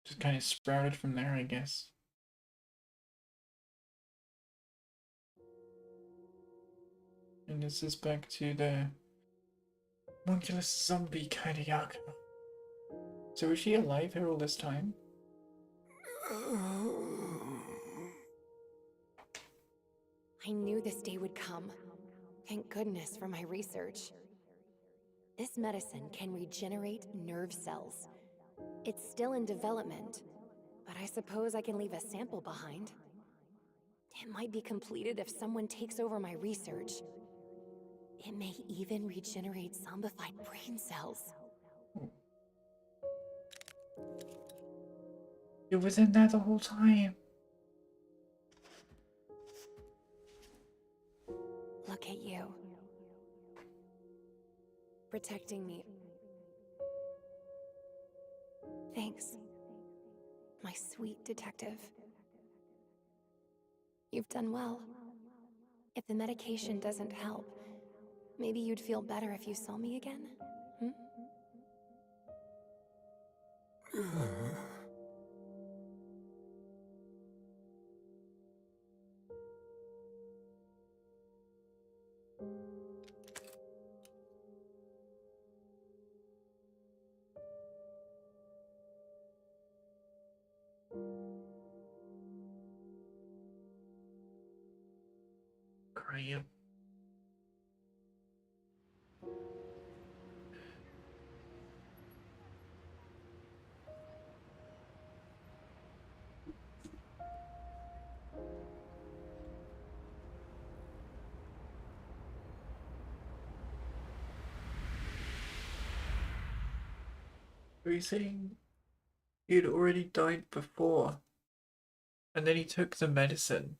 Just kind of sprouted from there, I guess. And this is back to the homunculus zombie kind of Yako. So is she alive here all this time? I knew this day would come. Thank goodness for my research. This medicine can regenerate nerve cells. It's still in development, but I suppose I can leave a sample behind. It might be completed if someone takes over my research. It may even regenerate zombified brain cells. It was in there the whole time. Look at you. Protecting me. Thanks, my sweet detective. You've done well. If the medication doesn't help, maybe you'd feel better if you saw me again? Graham. Were you saying he'd already died before? And then he took the medicine.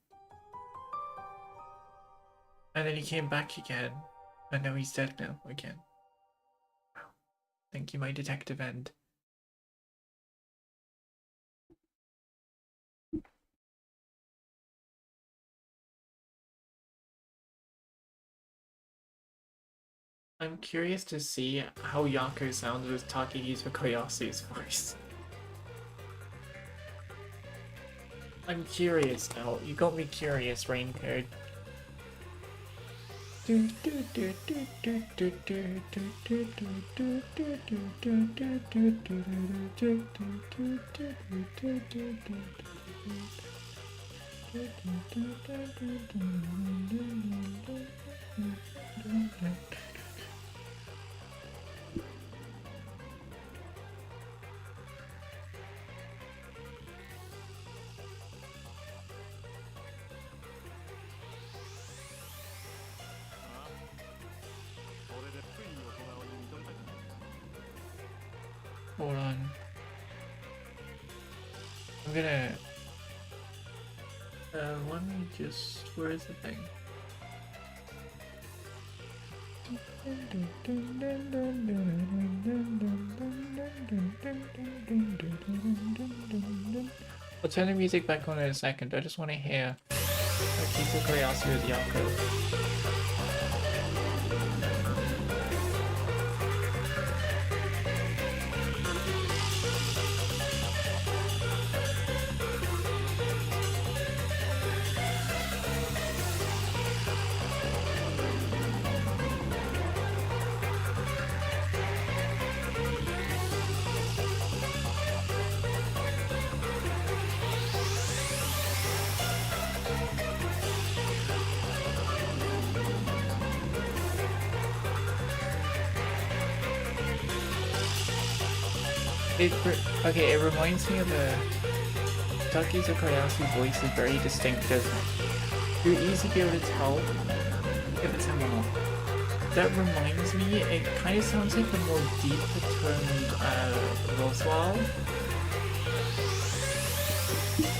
And then he came back again. And now he's dead now again. Wow. Thank you, my detective end. I'm curious to see how Yako sounds with Takehisa Koyasu's voice. I'm curious now. You got me curious, Raincoat. Hold on. I'm gonna... let me just... Where is the thing? I'll turn the music back on in a second. I just want to hear Takehisa Koyasu with Yako. Okay, it reminds me of Takehisa Koyasu's voice is very distinctive. You're easy to be able to tell if it's him or not. That reminds me, it kind of sounds like a more deeper toned Roswell.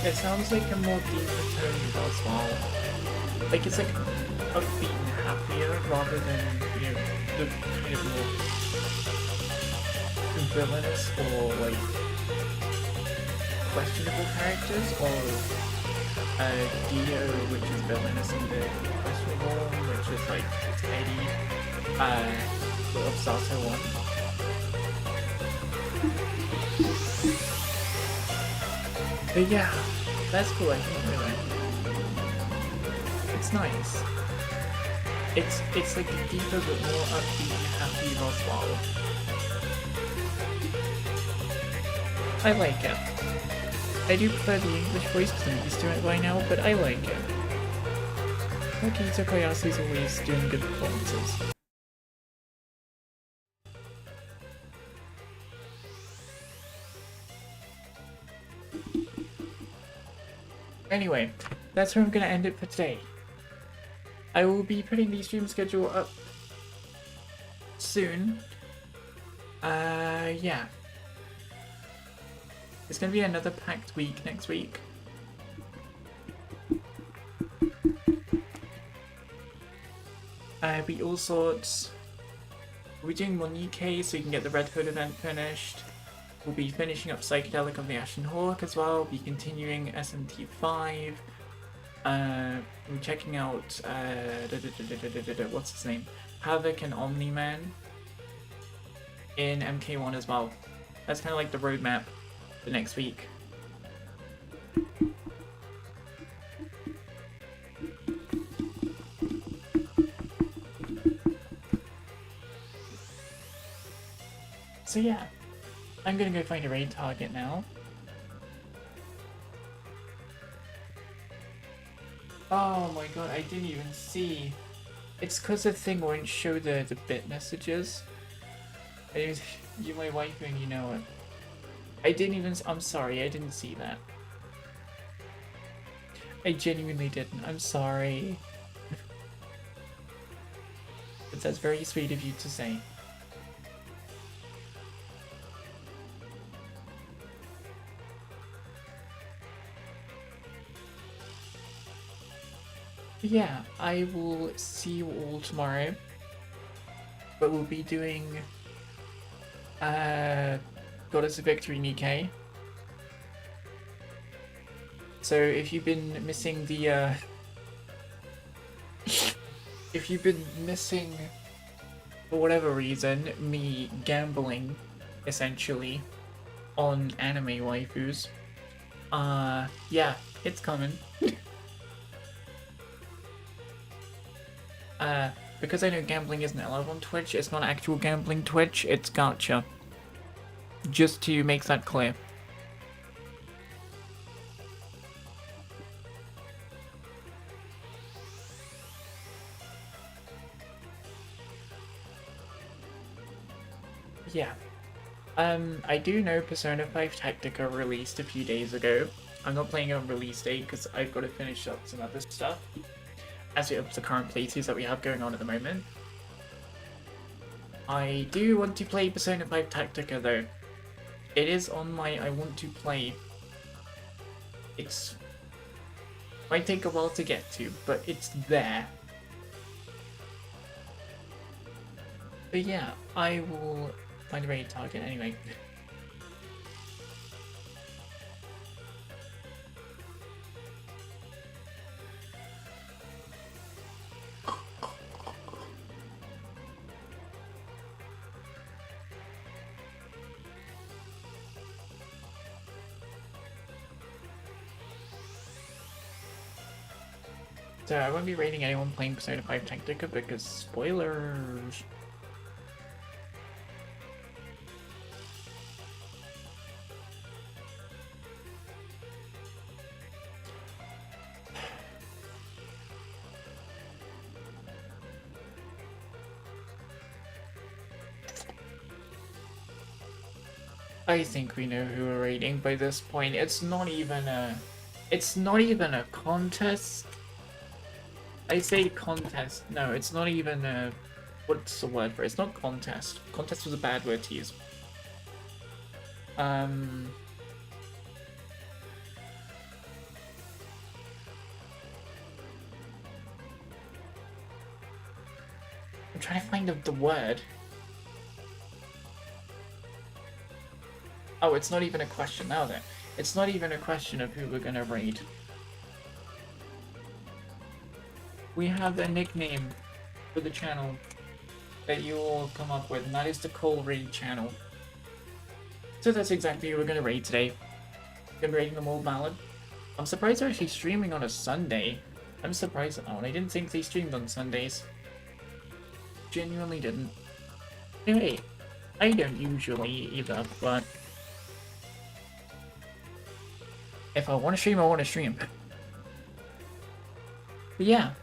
It sounds like a more deeper toned Roswell. Like it's like upbeat and happier rather than, you know, the kind of more villainous or like questionable characters, or Dio, which is villainous and the questionable, which is like Eddie of Sato 1. But yeah, that's cool. I think really, it's nice. It's like a deeper but more upbeat and happy Roswell. I like it. I do prefer the English voice because I'm used to it by now, but I like it. Takehisa Koyasu's always doing good performances. Anyway, that's where I'm gonna end it for today. I will be putting the stream schedule up soon. Yeah. It's gonna be another packed week next week. Be all sorts. We're doing more Nikkei so you can get the Red Hood event finished. We'll be finishing up Psychedelic of the Ashen Hawk as well. We'll be continuing SMT5. We're checking out what's his name? Havoc and Omni-Man in MK1 as well. That's kind of like the roadmap for next week. So yeah, I'm gonna go find a raid target now. Oh my god, I didn't even see. It's because the thing won't show the bit messages. You my wife and you know it. I didn't even, I'm sorry, I didn't see that. I genuinely didn't, I'm sorry. But that's very sweet of you to say. Yeah, I will see you all tomorrow. But we'll be doing Goddess of Victory Nikkei. So if you've been missing the if you've been missing for whatever reason me gambling essentially on anime waifus, yeah, it's coming. Because I know gambling isn't allowed on Twitch, it's not actual gambling Twitch, it's gacha. Just to make that clear. Yeah. I do know Persona 5 Tactica released a few days ago. I'm not playing it on release date because I've got to finish up some other stuff. As it up to the current playthroughs that we have going on at the moment. I do want to play Persona 5 Tactica though. It is on my I want to play. It's might take a while to get to, but it's there. But yeah, I will find a raid target anyway. So I won't be rating anyone playing Persona 5 Tactica because spoilers. I think we know who we're rating by this point. It's not even a contest. I say contest. No, it's not even a... What's the word for it? It's not contest. Contest was a bad word to use. I'm trying to find the word. Oh, it's not even a question now then. It's not even a question of who we're gonna raid. We have a nickname for the channel that you all come up with, and that is the Cole Raid channel. So that's exactly who we're gonna raid today. We're gonna be raiding the Mold Ballad. I'm surprised they're actually streaming on a Sunday. I'm surprised at that one. I didn't think they streamed on Sundays. Genuinely didn't. Anyway, I don't usually either, but if I want to stream, I want to stream. But yeah.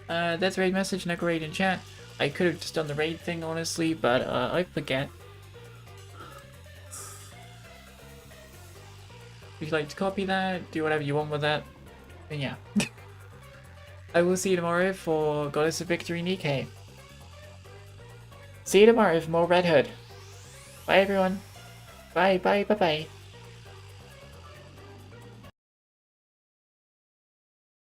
That's raid message, no raid in chat. I could have just done the raid thing, honestly, but I forget. If you'd like to copy that, do whatever you want with that. And yeah. I will see you tomorrow for Goddess of Victory Nikkei. See you tomorrow for more Red Hood. Bye everyone. Bye, bye, bye, bye.